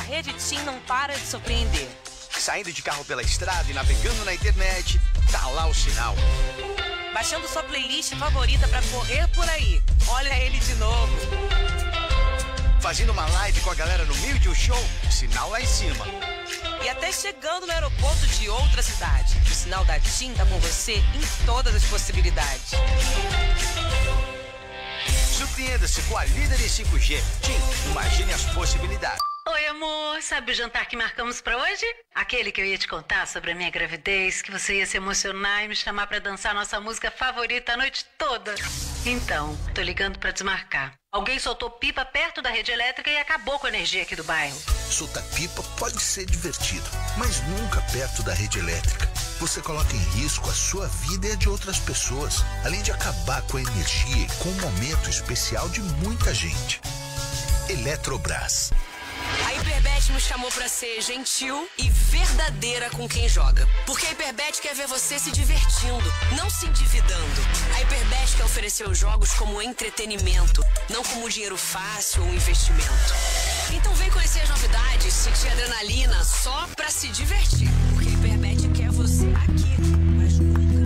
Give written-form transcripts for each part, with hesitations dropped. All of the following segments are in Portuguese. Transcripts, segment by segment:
Rede TIM não para de surpreender. Saindo de carro pela estrada e navegando na internet, tá lá o sinal. Baixando sua playlist favorita pra correr por aí. Olha ele de novo. Fazendo uma live com a galera no meio de um show, sinal lá em cima. E até chegando no aeroporto de outra cidade. O sinal da TIM tá com você em todas as possibilidades. Surpreenda-se com a líder em 5G. TIM, imagine as possibilidades. Oi, amor. Sabe o jantar que marcamos pra hoje? Aquele que eu ia te contar sobre a minha gravidez, que você ia se emocionar e me chamar pra dançar nossa música favorita a noite toda. Então, tô ligando pra desmarcar. Alguém soltou pipa perto da rede elétrica e acabou com a energia aqui do bairro. Soltar pipa pode ser divertido, mas nunca perto da rede elétrica. Você coloca em risco a sua vida e a de outras pessoas, além de acabar com a energia e com um momento especial de muita gente. Eletrobras. A Hyperbet nos chamou pra ser gentil e verdadeira com quem joga. Porque a Hyperbet quer ver você se divertindo, não se endividando. A Hyperbet quer oferecer os jogos como entretenimento, não como dinheiro fácil ou investimento. Então vem conhecer as novidades, sentir adrenalina só pra se divertir. Porque a Hyperbet quer você aqui, mas nunca.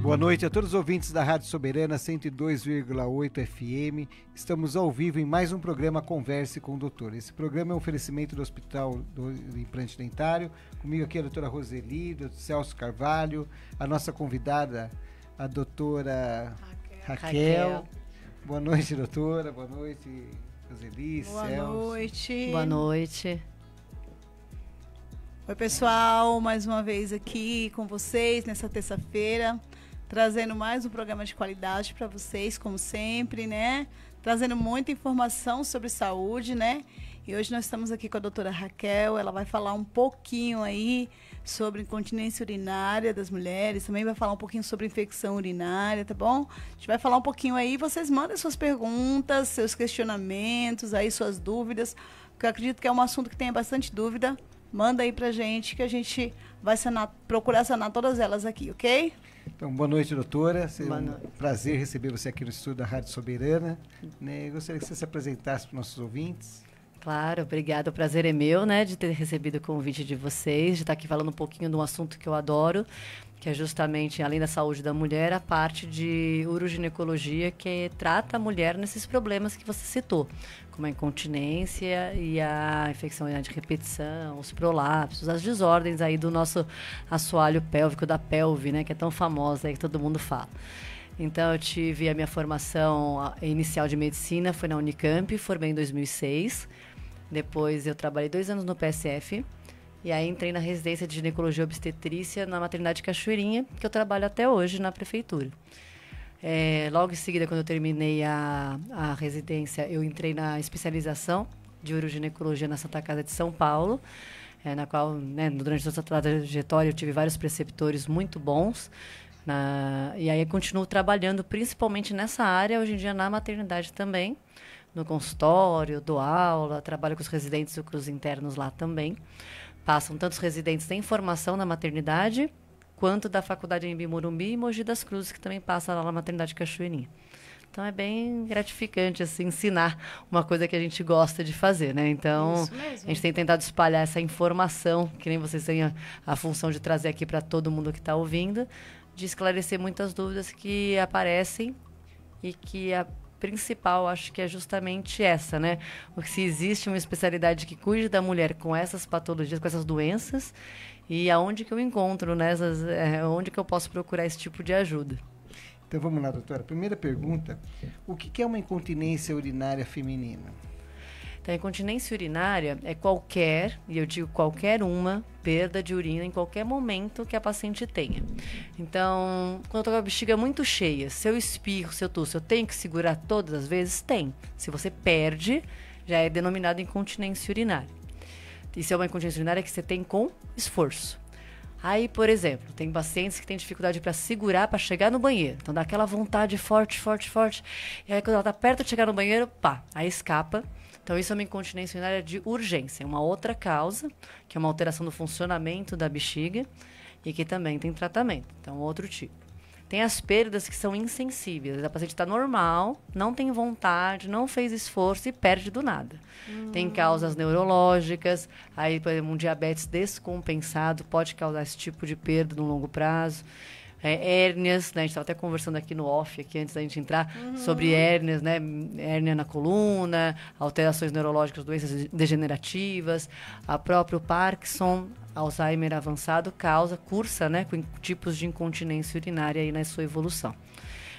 Boa noite a todos os ouvintes da Rádio Soberana 102,8 FM. Estamos ao vivo em mais um programa Converse com o Doutor. Esse programa é um oferecimento do Hospital do Implante Dentário. Comigo aqui a doutora Roseli, o Celso Carvalho, a nossa convidada, a doutora Raquel. Boa noite, doutora. Boa noite, Roseli, Celso. Boa noite. Boa noite. Oi, pessoal. Mais uma vez aqui com vocês nessa terça-feira, trazendo mais um programa de qualidade para vocês, como sempre, né? Trazendo muita informação sobre saúde, né? E hoje nós estamos aqui com a doutora Raquel. Ela vai falar um pouquinho aí sobre incontinência urinária das mulheres. Também vai falar um pouquinho sobre infecção urinária, tá bom? A gente vai falar um pouquinho aí. Vocês mandem suas perguntas, seus questionamentos, aí suas dúvidas, porque eu acredito que é um assunto que tem bastante dúvida. Manda aí pra gente que a gente vai procurar sanar todas elas aqui, ok? Então, boa noite, doutora. É um prazer receber você aqui no estúdio da Rádio Soberana. Eu gostaria que você se apresentasse para os nossos ouvintes. Claro, obrigada. O prazer é meu, né, de ter recebido o convite de vocês, de estar aqui falando um pouquinho de um assunto que eu adoro, que é justamente, além da saúde da mulher, a parte de uroginecologia, que trata a mulher nesses problemas que você citou, como a incontinência e a infecção urinária de repetição, os prolapsos, as desordens aí do nosso assoalho pélvico, da pelve, né, que é tão famosa aí que todo mundo fala. Então, eu tive a minha formação inicial de medicina, foi na Unicamp, formei em 2006. Depois eu trabalhei 2 anos no PSF. E aí entrei na residência de ginecologia e obstetrícia na maternidade Cachoeirinha, que eu trabalho até hoje na prefeitura. Logo em seguida, quando eu terminei a residência, eu entrei na especialização de uroginecologia na Santa Casa de São Paulo, na qual, né, durante toda a trajetória, eu tive vários preceptores muito bons. E aí eu continuo trabalhando principalmente nessa área, hoje em dia na maternidade também, no consultório, dou aula, trabalho com os residentes e com os internos lá também. Passam tantos residentes em formação na maternidade, quanto da faculdade em Morumbi e Mogi das Cruzes, que também passa lá na maternidade Cachoeirinha. Então é bem gratificante assim, ensinar uma coisa que a gente gosta de fazer, né? Então a gente tem tentado espalhar essa informação, que nem vocês têm a função de trazer aqui para todo mundo que está ouvindo, de esclarecer muitas dúvidas que aparecem e que a principal, acho que é justamente essa, né? Se existe uma especialidade que cuide da mulher com essas patologias, com essas doenças, e aonde que eu encontro, né? Onde que eu posso procurar esse tipo de ajuda. Então vamos lá, doutora. Primeira pergunta, o que é uma incontinência urinária feminina? Então, a incontinência urinária é qualquer, e eu digo qualquer uma, perda de urina em qualquer momento que a paciente tenha. Então, quando eu tô com a bexiga muito cheia, se eu espirro, se eu tosso, eu tenho que segurar todas as vezes? Tem. Se você perde, já é denominado incontinência urinária. Isso é uma incontinência urinária que você tem com esforço. Aí, por exemplo, tem pacientes que têm dificuldade para segurar, para chegar no banheiro. Então dá aquela vontade forte, forte, forte. E aí quando ela está perto de chegar no banheiro, pá, aí escapa. Então isso é uma incontinência urinária de urgência. Uma outra causa, que é uma alteração do funcionamento da bexiga e que também tem tratamento. Então, outro tipo. Tem as perdas que são insensíveis. A paciente está normal, não tem vontade, não fez esforço e perde do nada. Tem causas neurológicas, aí, por exemplo, um diabetes descompensado pode causar esse tipo de perda no longo prazo. Hérnias, né? A gente estava até conversando aqui no off, aqui antes da gente entrar, sobre hérnias, né? Hérnia na coluna, alterações neurológicas, doenças degenerativas, a próprio Parkinson, Alzheimer avançado cursa, né? Com tipos de incontinência urinária aí na sua evolução.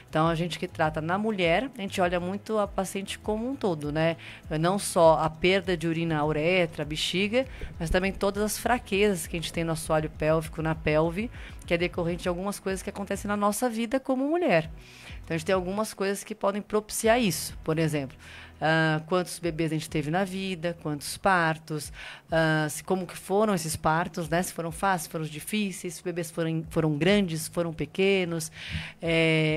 Então, a gente que trata na mulher, a gente olha muito a paciente como um todo, né? Não só a perda de urina, a uretra, a bexiga, mas também todas as fraquezas que a gente tem no assoalho pélvico, na pelve, que é decorrente de algumas coisas que acontecem na nossa vida como mulher. Então, a gente tem algumas coisas que podem propiciar isso. Por exemplo, quantos bebês a gente teve na vida, quantos partos, como que foram esses partos, né? Se foram fáceis, foram difíceis, se os bebês foram grandes, foram pequenos,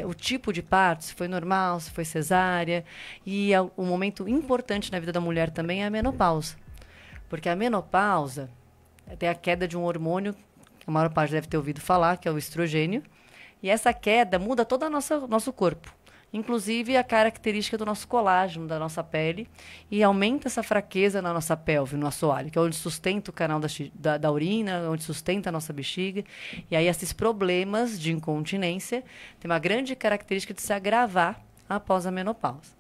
o tipo de parto, se foi normal, se foi cesárea. E um momento importante na vida da mulher também é a menopausa. Porque a menopausa tem a queda de um hormônio, que a maior parte deve ter ouvido falar, que é o estrogênio. E essa queda muda todo o nosso corpo. Inclusive a característica do nosso colágeno, da nossa pele, e aumenta essa fraqueza na nossa pelve, no assoalho, que é onde sustenta o canal da urina, onde sustenta a nossa bexiga. E aí esses problemas de incontinência têm uma grande característica de se agravar após a menopausa.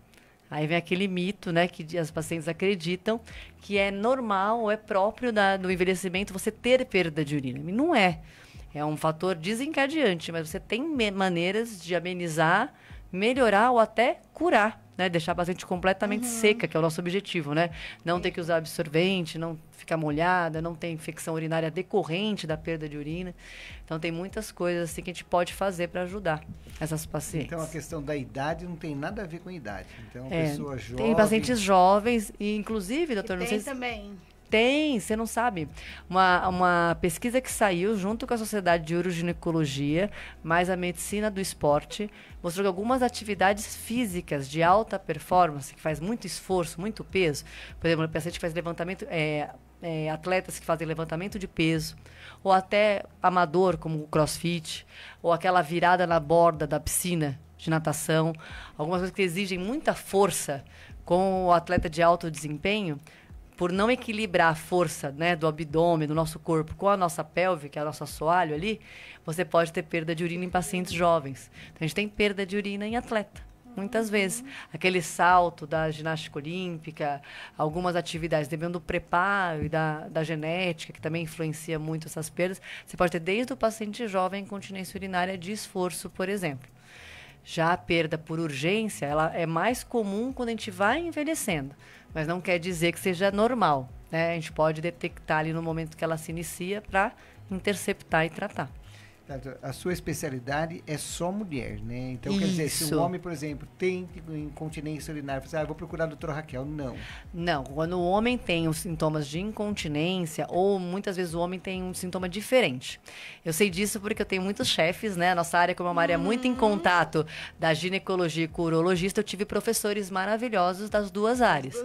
Aí vem aquele mito, né, que as pacientes acreditam que é normal ou é próprio do envelhecimento você ter perda de urina. E não é. É um fator desencadeante, mas você tem maneiras de amenizar, melhorar ou até curar, né? Deixar a paciente completamente seca, que é o nosso objetivo, né? Não ter que usar absorvente, não ficar molhada, não ter infecção urinária decorrente da perda de urina. Então, tem muitas coisas assim que a gente pode fazer para ajudar essas pacientes. Então, a questão da idade não tem nada a ver com a idade. Então, pessoa jovem... Tem pacientes jovens e, inclusive, doutor, não sei se... também. Tem, você não sabe. Uma pesquisa que saiu junto com a Sociedade de Uroginecologia, mais a Medicina do Esporte, mostrou que algumas atividades físicas de alta performance, que faz muito esforço, muito peso, por exemplo, o paciente que faz levantamento, atletas que fazem levantamento de peso, ou até amador, como o crossfit, ou aquela virada na borda da piscina de natação, algumas coisas que exigem muita força com o atleta de alto desempenho, por não equilibrar a força, né, do abdômen, do nosso corpo, com a nossa pelve, que é o nosso assoalho ali, você pode ter perda de urina em pacientes jovens. Então, a gente tem perda de urina em atleta, muitas vezes. Aquele salto da ginástica olímpica, algumas atividades, dependendo do preparo e da genética, que também influencia muito essas perdas, você pode ter desde o paciente jovem incontinência urinária de esforço, por exemplo. Já a perda por urgência, ela é mais comum quando a gente vai envelhecendo, mas não quer dizer que seja normal, né? A gente pode detectar ali no momento que ela se inicia para interceptar e tratar. A sua especialidade é só mulher, né? Então, quer dizer, se um homem, por exemplo, tem incontinência urinária, você vou procurar a doutora Raquel. Não. Não, quando o homem tem os sintomas de incontinência, ou muitas vezes o homem tem um sintoma diferente. Eu sei disso porque eu tenho muitos chefes, né? A nossa área, como é uma área muito em contato da ginecologia com o urologista, eu tive professores maravilhosos das duas áreas.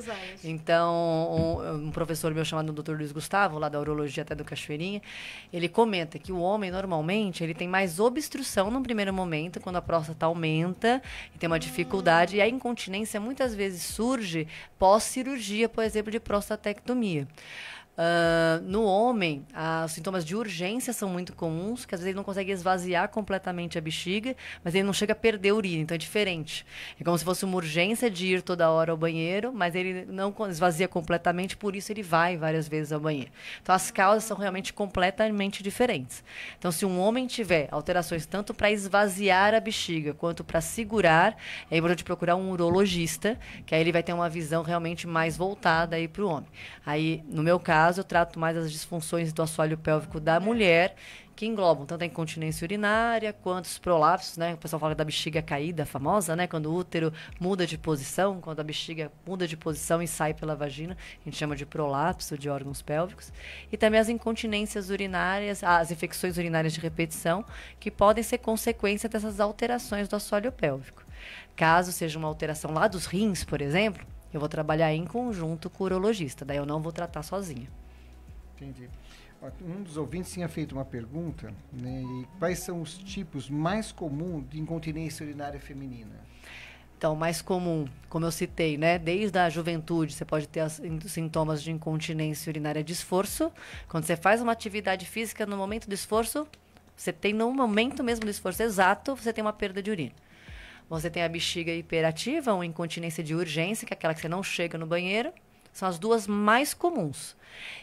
Então, um professor meu chamado Dr. Luiz Gustavo, lá da urologia até do Cachoeirinha, ele comenta que o homem, normalmente, ele tem mais obstrução no primeiro momento, quando a próstata aumenta e tem uma dificuldade. E a incontinência muitas vezes surge pós-cirurgia, por exemplo, de prostatectomia. No homem, os sintomas de urgência são muito comuns, que às vezes ele não consegue esvaziar completamente a bexiga, mas ele não chega a perder a urina, então é diferente. É como se fosse uma urgência de ir toda hora ao banheiro, mas ele não esvazia completamente, por isso ele vai várias vezes ao banheiro. Então as causas são realmente completamente diferentes. Então se um homem tiver alterações tanto para esvaziar a bexiga quanto para segurar, é importante procurar um urologista, que aí ele vai ter uma visão realmente mais voltada aí para o homem. Aí, no meu caso, eu trato mais as disfunções do assoalho pélvico da mulher, que englobam tanto a incontinência urinária quanto os prolapsos, né? O pessoal fala da bexiga caída, famosa, né? Quando o útero muda de posição, quando a bexiga muda de posição e sai pela vagina, a gente chama de prolapso de órgãos pélvicos. E também as incontinências urinárias, as infecções urinárias de repetição, que podem ser consequência dessas alterações do assoalho pélvico. Caso seja uma alteração lá dos rins, por exemplo, eu vou trabalhar em conjunto com o urologista, daí eu não vou tratar sozinha. Entendi. Um dos ouvintes tinha feito uma pergunta, né? E quais são os tipos mais comuns de incontinência urinária feminina? Então, mais comum, como eu citei, né? Desde a juventude, você pode ter sintomas de incontinência urinária de esforço. Quando você faz uma atividade física, no momento do esforço, você tem, no momento mesmo do esforço exato, você tem uma perda de urina. Você tem a bexiga hiperativa, ou incontinência de urgência, que é aquela que você não chega no banheiro. São as duas mais comuns.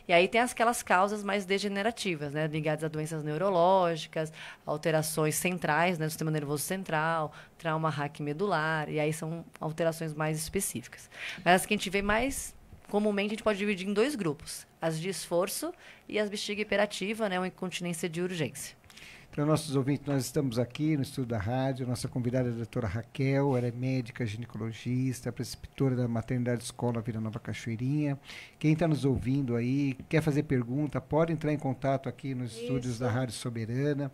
E aí tem aquelas causas mais degenerativas, né? Ligadas a doenças neurológicas, alterações centrais, né? Do sistema nervoso central, trauma raquimedular, e aí são alterações mais específicas. Mas as que a gente vê mais comumente, a gente pode dividir em 2 grupos. As de esforço e as bexiga hiperativa, né? Ou incontinência de urgência. Para nossos ouvintes, nós estamos aqui no estúdio da rádio. Nossa convidada é a doutora Raquel, ela é médica, ginecologista, preceptora da Maternidade Escola Vila Nova Cachoeirinha. Quem está nos ouvindo aí, quer fazer pergunta, pode entrar em contato aqui nos estúdios da Rádio Soberana,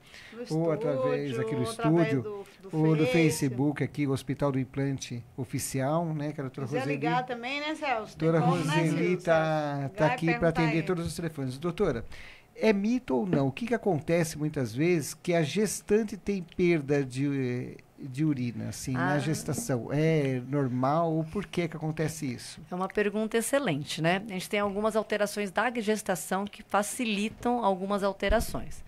ou através aqui do estúdio, ou no Facebook, aqui, o Hospital do Implante Oficial, né? Que a doutora Roseli. ligar também, né, Celso? A doutora Roseli está aqui para atender todos os telefones. Doutora, é mito ou não? O que acontece muitas vezes que a gestante tem perda de urina, assim, na gestação? É normal ou por que acontece isso? É uma pergunta excelente, né? A gente tem algumas alterações da gestação que facilitam algumas alterações.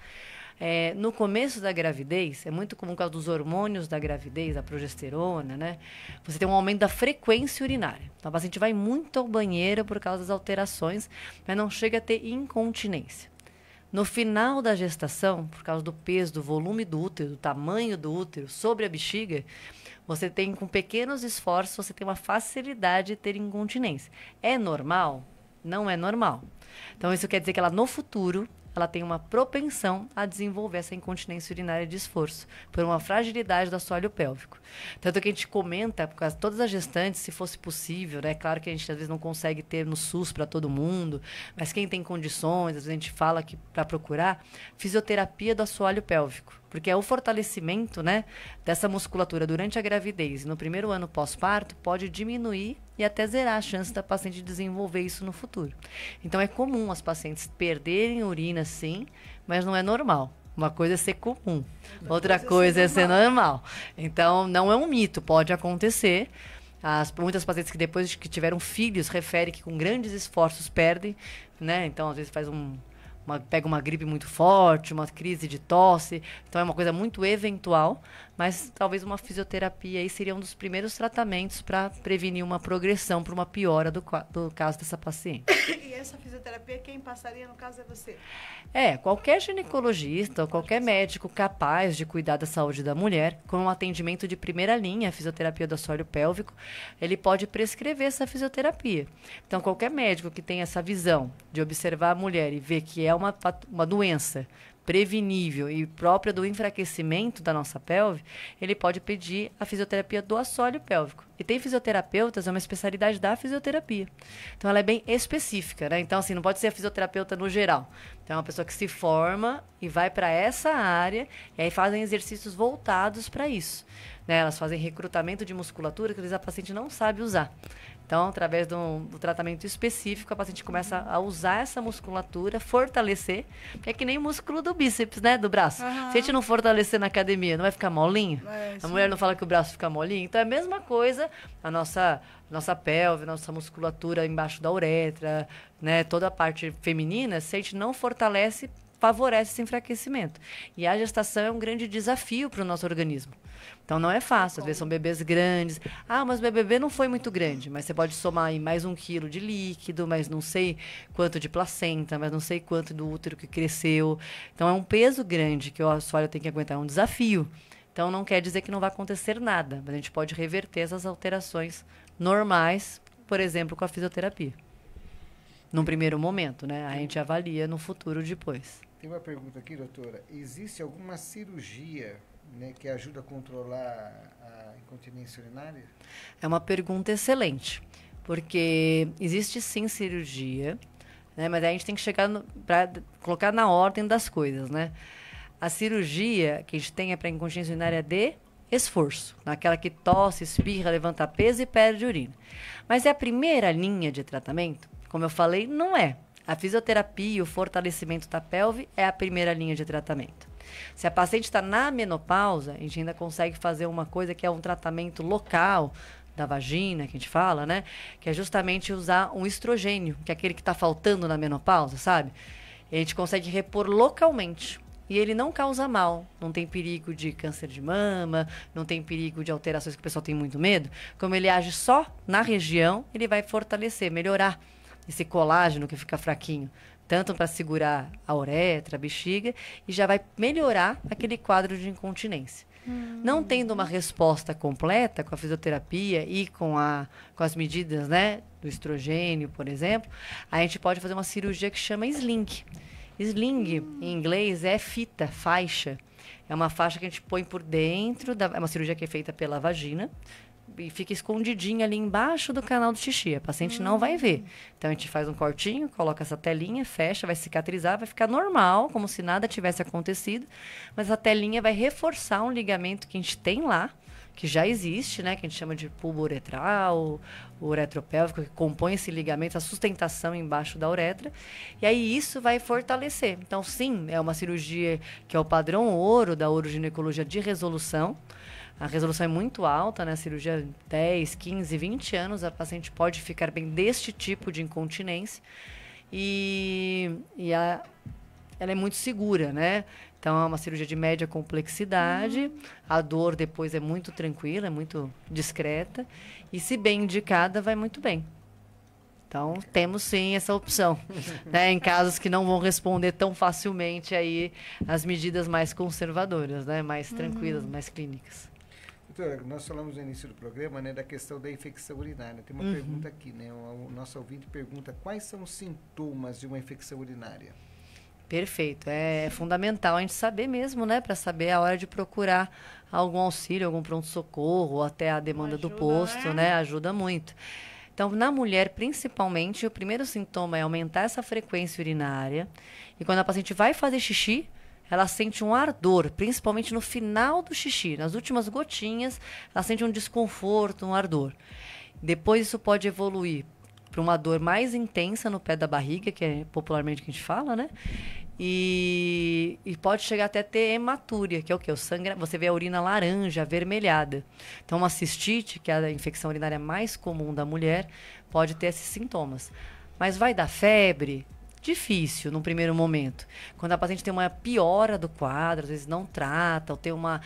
No começo da gravidez, é muito comum por causa dos hormônios da gravidez, a progesterona, né? Você tem um aumento da frequência urinária. Então, a paciente vai muito ao banheiro por causa das alterações, mas não chega a ter incontinência. No final da gestação, por causa do peso, do volume do útero, do tamanho do útero sobre a bexiga, você tem, com pequenos esforços, você tem uma facilidade de ter incontinência. É normal? Não é normal. Então, isso quer dizer que ela, no futuro, ela tem uma propensão a desenvolver essa incontinência urinária de esforço, por uma fragilidade do assoalho pélvico. Tanto que a gente comenta, por causa de todas as gestantes, se fosse possível, né? Claro que a gente às vezes não consegue ter no SUS para todo mundo, mas quem tem condições, às vezes a gente fala que para procurar fisioterapia do assoalho pélvico, porque é o fortalecimento, né, dessa musculatura durante a gravidez e no primeiro ano pós-parto pode diminuir e até zerar a chance da paciente desenvolver isso no futuro. Então é comum as pacientes perderem urina, sim, mas não é normal. Uma coisa é ser comum, outra coisa é ser normal. Então não é um mito, pode acontecer. Muitas pacientes que depois que tiveram filhos referem que com grandes esforços perdem, né? Então às vezes pega uma gripe muito forte, uma crise de tosse. Então é uma coisa muito eventual, mas talvez uma fisioterapia aí seria um dos primeiros tratamentos para prevenir uma progressão, para uma piora do caso dessa paciente. E essa fisioterapia, quem passaria no caso é você? Qualquer ginecologista ou qualquer médico capaz de cuidar da saúde da mulher, com um atendimento de primeira linha, a fisioterapia do assoalho pélvico, ele pode prescrever essa fisioterapia. Então, qualquer médico que tenha essa visão de observar a mulher e ver que é uma doença prevenível e própria do enfraquecimento da nossa pelve, ele pode pedir a fisioterapia do assoalho pélvico. E tem fisioterapeutas, é uma especialidade da fisioterapia. Então, ela é bem específica, né? Então, assim, não pode ser a fisioterapeuta no geral. Então, é uma pessoa que se forma e vai para essa área e aí fazem exercícios voltados para isso. Né? Elas fazem recrutamento de musculatura que às vezes a paciente não sabe usar. Então, através do tratamento específico, a paciente começa a usar essa musculatura, fortalecer, que é que nem o músculo do bíceps, né, do braço. Uhum. Se a gente não fortalecer na academia, não vai ficar molinho? A mulher não fala que o braço fica molinho? Então, é a mesma coisa, a nossa pelve, nossa musculatura embaixo da uretra, né, toda a parte feminina, se a gente não fortalece, favorece esse enfraquecimento. E a gestação é um grande desafio para o nosso organismo. Então, não é fácil. Às vezes são bebês grandes. Mas meu bebê não foi muito grande. Mas você pode somar aí mais 1 quilo de líquido, mais não sei quanto de placenta, mais não sei quanto do útero que cresceu. Então, é um peso grande que o assoalho tem que aguentar. É um desafio. Então, não quer dizer que não vai acontecer nada. Mas a gente pode reverter essas alterações normais, por exemplo, com a fisioterapia. Num primeiro momento, né? A gente avalia no futuro depois. Tem uma pergunta aqui, doutora. Existe alguma cirurgia, né, que ajuda a controlar a incontinência urinária? É uma pergunta excelente, porque existe sim cirurgia, né, mas aí a gente tem que chegar para colocar na ordem das coisas, né? A cirurgia que a gente tem é para incontinência urinária de esforço, naquela que tosse, espirra, levanta peso e perde urina. Mas é a primeira linha de tratamento? Como eu falei, não é. A fisioterapia e o fortalecimento da pelve é a primeira linha de tratamento. Se a paciente está na menopausa, a gente ainda consegue fazer uma coisa que é um tratamento local da vagina, que a gente fala, né? Que é justamente usar um estrogênio, que é aquele que está faltando na menopausa, sabe? E a gente consegue repor localmente. E ele não causa mal, não tem perigo de câncer de mama, não tem perigo de alterações que o pessoal tem muito medo. Como ele age só na região, ele vai fortalecer, melhorar esse colágeno que fica fraquinho, tanto para segurar a uretra, a bexiga, e já vai melhorar aquele quadro de incontinência. Não tendo uma resposta completa com a fisioterapia e com as medidas, né, do estrogênio, por exemplo, a gente pode fazer uma cirurgia que chama sling. Sling, em inglês, é fita, faixa. É uma faixa que a gente põe por dentro, é uma cirurgia que é feita pela vagina, e fica escondidinha ali embaixo do canal do xixi. A paciente não vai ver. Então, a gente faz um cortinho, coloca essa telinha, fecha, vai cicatrizar, vai ficar normal, como se nada tivesse acontecido. Mas a telinha vai reforçar um ligamento que a gente tem lá, que já existe, né? Que a gente chama de bulbo uretral, o uretropélvico, que compõe esse ligamento, a sustentação embaixo da uretra. E aí isso vai fortalecer. Então, sim, é uma cirurgia que é o padrão ouro da uroginecologia de resolução. A resolução é muito alta, né? A cirurgia 10, 15, 20 anos, a paciente pode ficar bem deste tipo de incontinência. Ela é muito segura, né? Então, é uma cirurgia de média complexidade. A dor depois é muito tranquila, é muito discreta. E, se bem indicada, vai muito bem. Então, temos sim essa opção, né? Em casos que não vão responder tão facilmente aí as medidas mais conservadoras, né? Mais tranquilas, mais clínicas. Doutora, nós falamos no início do programa, né, da questão da infecção urinária. Tem uma pergunta aqui, né? O nosso ouvinte pergunta quais são os sintomas de uma infecção urinária. Perfeito. É fundamental a gente saber mesmo, né? Para saber a hora de procurar algum auxílio, algum pronto-socorro, ou até a demanda do posto, né? Ajuda muito. Então, na mulher, principalmente, o primeiro sintoma é aumentar essa frequência urinária. E quando a paciente vai fazer xixi, ela sente um ardor, principalmente no final do xixi. Nas últimas gotinhas, ela sente um desconforto, um ardor. Depois, isso pode evoluir para uma dor mais intensa no pé da barriga, que é popularmente o que a gente fala, né? E pode chegar até ter hematúria, que é o quê? Você vê a urina laranja, avermelhada. Então, uma cistite, que é a infecção urinária mais comum da mulher, pode ter esses sintomas. Mas vai dar febre? Difícil, no primeiro momento. Quando a paciente tem uma piora do quadro, às vezes não trata, ou tem uma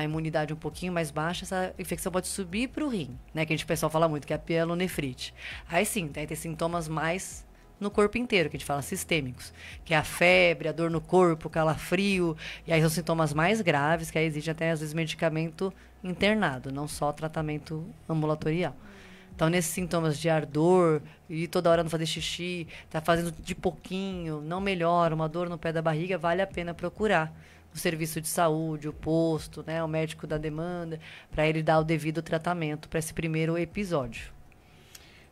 imunidade um pouquinho mais baixa, essa infecção pode subir para o rim, né? Que o pessoal fala muito, que é a pielonefrite. Aí sim, tem que ter sintomas mais no corpo inteiro, que a gente fala sistêmicos, que é a febre, a dor no corpo, calafrio, e aí são sintomas mais graves, que aí exige até, às vezes, medicamento internado, não só tratamento ambulatorial. Então, nesses sintomas de ardor, e toda hora não fazer xixi, tá fazendo de pouquinho, não melhora, uma dor no pé da barriga, vale a pena procurar o serviço de saúde, o posto, né, o médico da demanda, para ele dar o devido tratamento para esse primeiro episódio.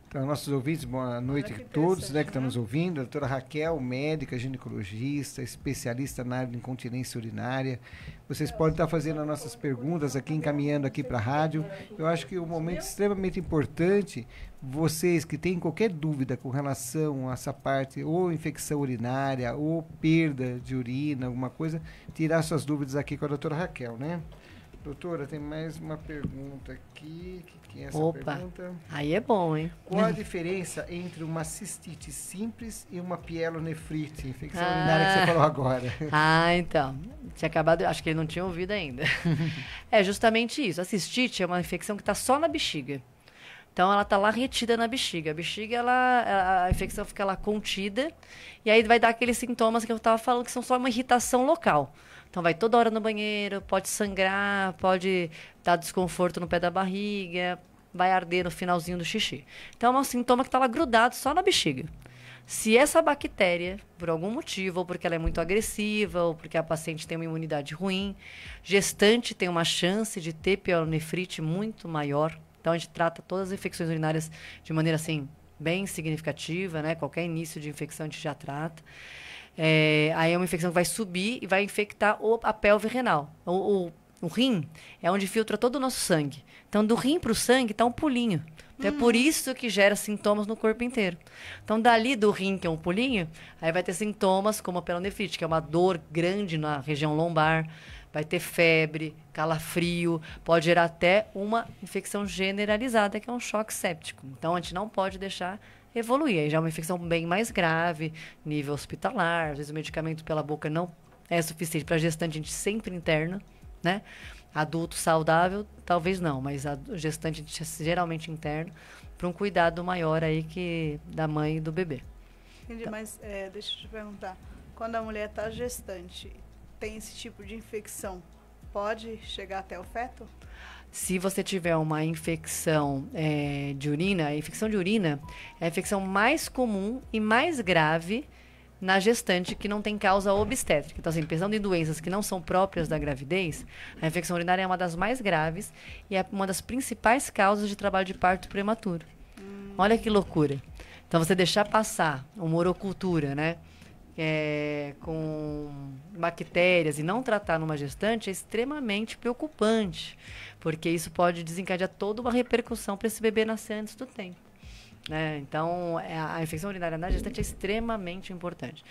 Então, nossos ouvintes, boa noite a todos, né, que estão nos ouvindo. A doutora Raquel, médica, ginecologista, especialista na área de incontinência urinária. Vocês podem estar fazendo as nossas perguntas aqui, encaminhando aqui para a rádio. Eu acho que um momento extremamente importante, vocês que têm qualquer dúvida com relação a essa parte, ou infecção urinária, ou perda de urina, alguma coisa, tirar suas dúvidas aqui com a doutora Raquel, né? Doutora, tem mais uma pergunta aqui. Que é essa pergunta? Aí é bom, hein? Qual a diferença entre uma cistite simples e uma pielonefrite, infecção urinária que você falou agora? Então. Tinha acabado, acho que ele não tinha ouvido ainda. É justamente isso. A cistite é uma infecção que está só na bexiga. Então, ela está lá retida na bexiga. A bexiga, a infecção fica lá contida. E aí vai dar aqueles sintomas que eu estava falando, que são só uma irritação local. Então, vai toda hora no banheiro, pode sangrar, pode dar desconforto no pé da barriga, vai arder no finalzinho do xixi. Então, é um sintoma que está lá grudado só na bexiga. Se essa bactéria, por algum motivo, ou porque ela é muito agressiva, ou porque a paciente tem uma imunidade ruim, gestante tem uma chance de ter pielonefrite muito maior. Então, a gente trata todas as infecções urinárias de maneira, assim, bem significativa, né? Qualquer início de infecção a gente já trata. Aí é uma infecção que vai subir e vai infectar a pelve renal. O rim é onde filtra todo o nosso sangue. Então, do rim para o sangue está um pulinho. Então, é por isso que gera sintomas no corpo inteiro. Então, dali do rim, que é um pulinho, aí vai ter sintomas como a pielonefrite, que é uma dor grande na região lombar, vai ter febre, calafrio, pode gerar até uma infecção generalizada, que é um choque séptico. Então, a gente não pode deixar evoluir. Aí já é uma infecção bem mais grave, nível hospitalar. Às vezes o medicamento pela boca não é suficiente para gestante, a gente sempre interna, né? Adulto saudável, talvez não, mas a gestante a gente geralmente interna para um cuidado maior aí que da mãe e do bebê. Entendi, mas deixa eu te perguntar. Quando a mulher está gestante, tem esse tipo de infecção, pode chegar até o feto? Se você tiver uma infecção de urina, a infecção de urina é a infecção mais comum e mais grave na gestante que não tem causa obstétrica. Então, assim, pensando em doenças que não são próprias da gravidez, a infecção urinária é uma das mais graves e é uma das principais causas de trabalho de parto prematuro. Olha que loucura. Então, você deixar passar uma urocultura, né, com bactérias e não tratar numa gestante é extremamente preocupante, porque isso pode desencadear toda uma repercussão para esse bebê nascer antes do tempo. Então, a infecção urinária na gestante é extremamente importante.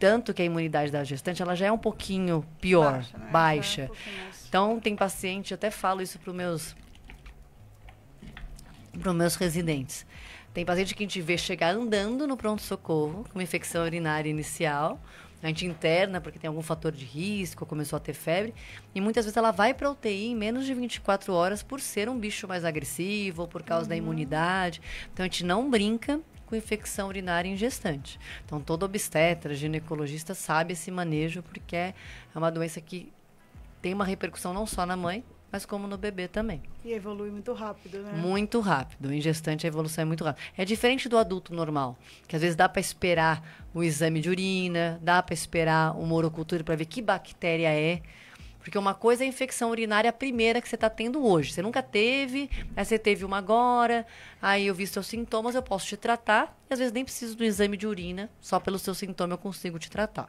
Tanto que a imunidade da gestante ela já é um pouquinho pior, baixa. Então, tem paciente, eu até falo isso para os meus residentes. Tem paciente que a gente vê chegar andando no pronto-socorro com uma infecção urinária inicial. A gente interna porque tem algum fator de risco, começou a ter febre. E muitas vezes ela vai para a UTI em menos de 24 horas por ser um bicho mais agressivo ou por causa da imunidade. Então, a gente não brinca com infecção urinária em gestante. Então, todo obstetra, ginecologista sabe esse manejo porque é uma doença que tem uma repercussão não só na mãe, mas como no bebê também. E evolui muito rápido, né? Muito rápido. Em gestante, a evolução é muito rápida. É diferente do adulto normal, que às vezes dá para esperar o exame de urina, dá para esperar uma urocultura para ver que bactéria é. Porque uma coisa é a infecção urinária primeira que você está tendo hoje. Você nunca teve, aí você teve uma agora, aí eu vi seus sintomas, eu posso te tratar. E às vezes nem preciso do exame de urina, só pelo seu sintoma eu consigo te tratar.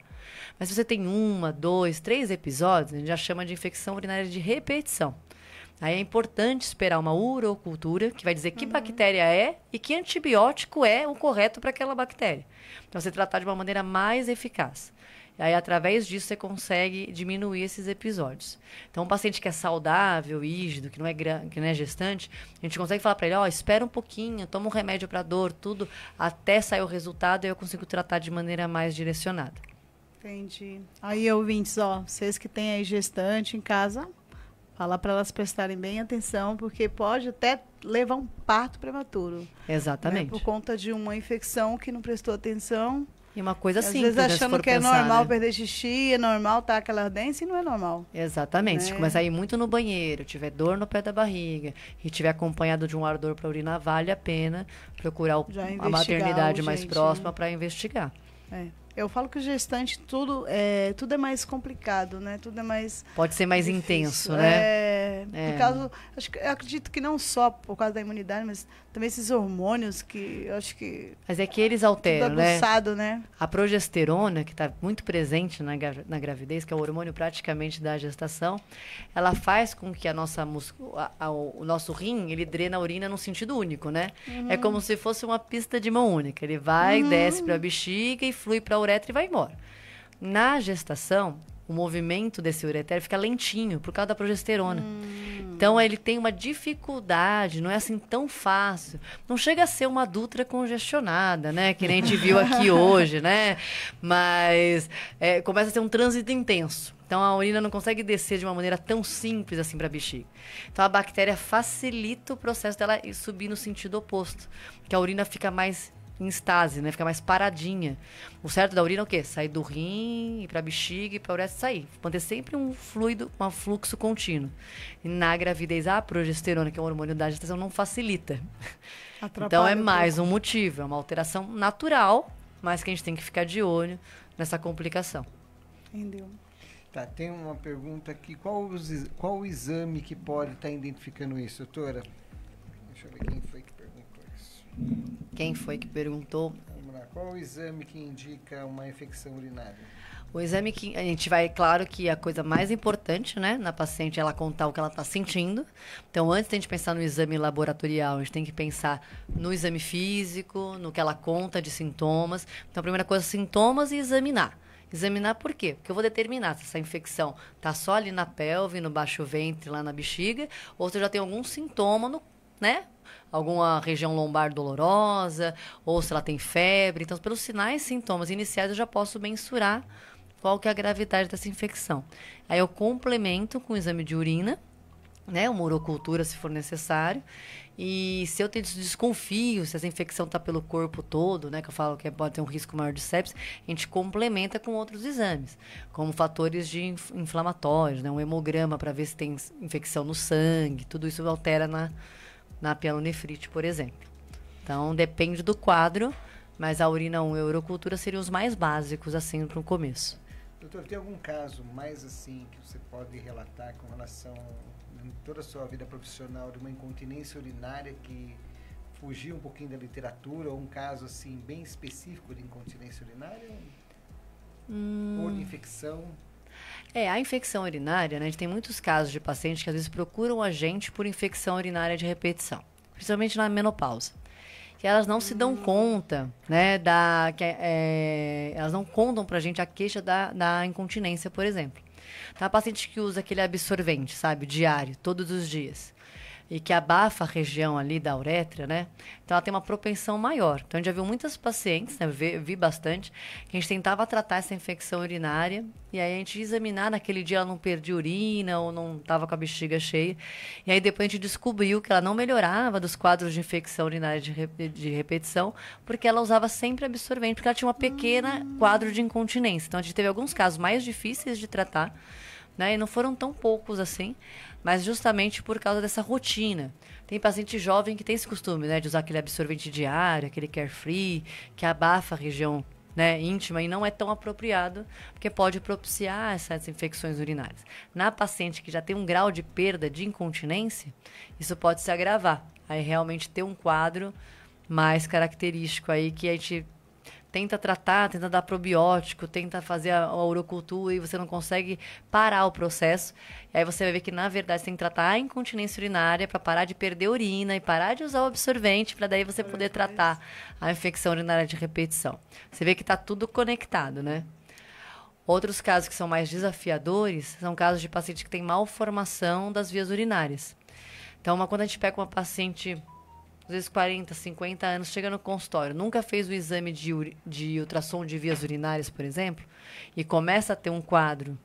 Mas se você tem 1, 2, 3 episódios, a gente já chama de infecção urinária de repetição. Aí é importante esperar uma urocultura, que vai dizer que bactéria é e que antibiótico é o correto para aquela bactéria. Então, você tratar de uma maneira mais eficaz. E aí, através disso, você consegue diminuir esses episódios. Então, um paciente que é saudável, rígido, que não é gestante, a gente consegue falar para ele, espera um pouquinho, toma um remédio para dor, tudo, até sair o resultado e eu consigo tratar de maneira mais direcionada. Entendi. Aí, ouvintes, vocês que têm aí gestante em casa, fala para elas prestarem bem atenção, porque pode até levar um parto prematuro. Exatamente. Por conta de uma infecção que não prestou atenção. E uma coisa simples, às vezes achando que é normal, né? Perder xixi, é normal tá aquela ardência e não é normal. Exatamente. Se começar a ir muito no banheiro, tiver dor no pé da barriga e tiver acompanhado de um ardor para urinar, vale a pena procurar a maternidade mais próxima para investigar. Eu falo que o gestante, tudo é mais complicado, né? Tudo é mais... Pode ser mais difícil. Intenso, né? Por causa... eu acredito que não só por causa da imunidade, mas também esses hormônios que eu acho que... Mas é que eles alteram, tudo aguçado, né? A progesterona, que está muito presente na gravidez, que é o hormônio praticamente da gestação, ela faz com que o nosso rim, ele drena a urina num sentido único, né? É como se fosse uma pista de mão única. Ele vai, desce para a bexiga e flui para a uretra e vai embora. Na gestação, o movimento desse ureter fica lentinho por causa da progesterona. Então, ele tem uma dificuldade, não é assim tão fácil. Não chega a ser uma Dutra congestionada, né? Que nem a gente viu aqui hoje, né? Mas começa a ser um trânsito intenso. Então, a urina não consegue descer de uma maneira tão simples assim para a bexiga. Então, a bactéria facilita o processo dela subir no sentido oposto. Que a urina fica mais em estase, né? Fica mais paradinha. O certo da urina é o quê? Sair do rim, ir para a bexiga e para a uretra sair. Manter sempre um fluxo contínuo. E na gravidez, a progesterona, que é o hormônio da gestação, não facilita. Então, é mais um motivo. É uma alteração natural, mas que a gente tem que ficar de olho nessa complicação. Entendeu? Tá, tem uma pergunta aqui. Qual o exame que pode estar identificando isso, doutora? Deixa eu ver quem foi que perguntou isso. Quem foi que perguntou? Vamos lá. Qual o exame que indica uma infecção urinária? O exame que a gente vai, claro que a coisa mais importante, né, na paciente é ela contar o que ela está sentindo. Então, antes de a gente pensar no exame laboratorial, a gente tem que pensar no exame físico, no que ela conta de sintomas. Então, a primeira coisa, sintomas e examinar. Examinar por quê? Porque eu vou determinar se essa infecção está só ali na pelve, no baixo ventre, lá na bexiga, ou se já tem algum sintoma, né? Alguma região lombar dolorosa, ou se ela tem febre. Então, pelos sinais e sintomas iniciais, eu já posso mensurar qual que é a gravidade dessa infecção. Aí eu complemento com o exame de urina, né, uma urocultura se for necessário. E se eu desconfio se essa infecção está pelo corpo todo, né, que eu falo que pode ter um risco maior de sepsis, a gente complementa com outros exames, como fatores inflamatórios, né, um hemograma para ver se tem infecção no sangue, tudo isso altera na pielonefrite, por exemplo. Então, depende do quadro, mas a urina 1 e a urocultura seriam os mais básicos, assim, para o começo. Doutor, tem algum caso mais assim que você pode relatar com relação em toda a sua vida profissional de uma incontinência urinária que fugiu um pouquinho da literatura, ou um caso assim bem específico de incontinência urinária? Ou de infecção? A infecção urinária, né, a gente tem muitos casos de pacientes que às vezes procuram a gente por infecção urinária de repetição, principalmente na menopausa. Que elas não se dão conta, né, elas não contam pra gente a queixa da incontinência, por exemplo. Então, a paciente que usa aquele absorvente, sabe, diário, todos os dias, e que abafa a região ali da uretra, né? Então, ela tem uma propensão maior. Então, a gente já viu muitas pacientes, né, vi bastante, que a gente tentava tratar essa infecção urinária, e aí a gente ia examinar, naquele dia ela não perdia urina, ou não estava com a bexiga cheia, e aí depois a gente descobriu que ela não melhorava dos quadros de infecção urinária de repetição, porque ela usava sempre absorvente, porque ela tinha uma pequena quadro de incontinência. Então, a gente teve alguns casos mais difíceis de tratar, né? E não foram tão poucos assim, mas justamente por causa dessa rotina. Tem paciente jovem que tem esse costume, né, de usar aquele absorvente diário, aquele carefree, que abafa a região, né, íntima, e não é tão apropriado, porque pode propiciar essas infecções urinárias. Na paciente que já tem um grau de perda de incontinência, isso pode se agravar. Aí realmente ter um quadro mais característico aí que a gente tenta tratar, tenta dar probiótico, tenta fazer a urocultura e você não consegue parar o processo. E aí você vai ver que, na verdade, você tem que tratar a incontinência urinária para parar de perder urina e parar de usar o absorvente para daí você poder tratar a infecção urinária de repetição. Você vê que está tudo conectado, né? Outros casos que são mais desafiadores são casos de pacientes que têm malformação das vias urinárias. Então, quando a gente pega uma paciente, às vezes 40, 50 anos, chega no consultório, nunca fez o exame de ultrassom de vias urinárias, por exemplo, e começa a ter um quadro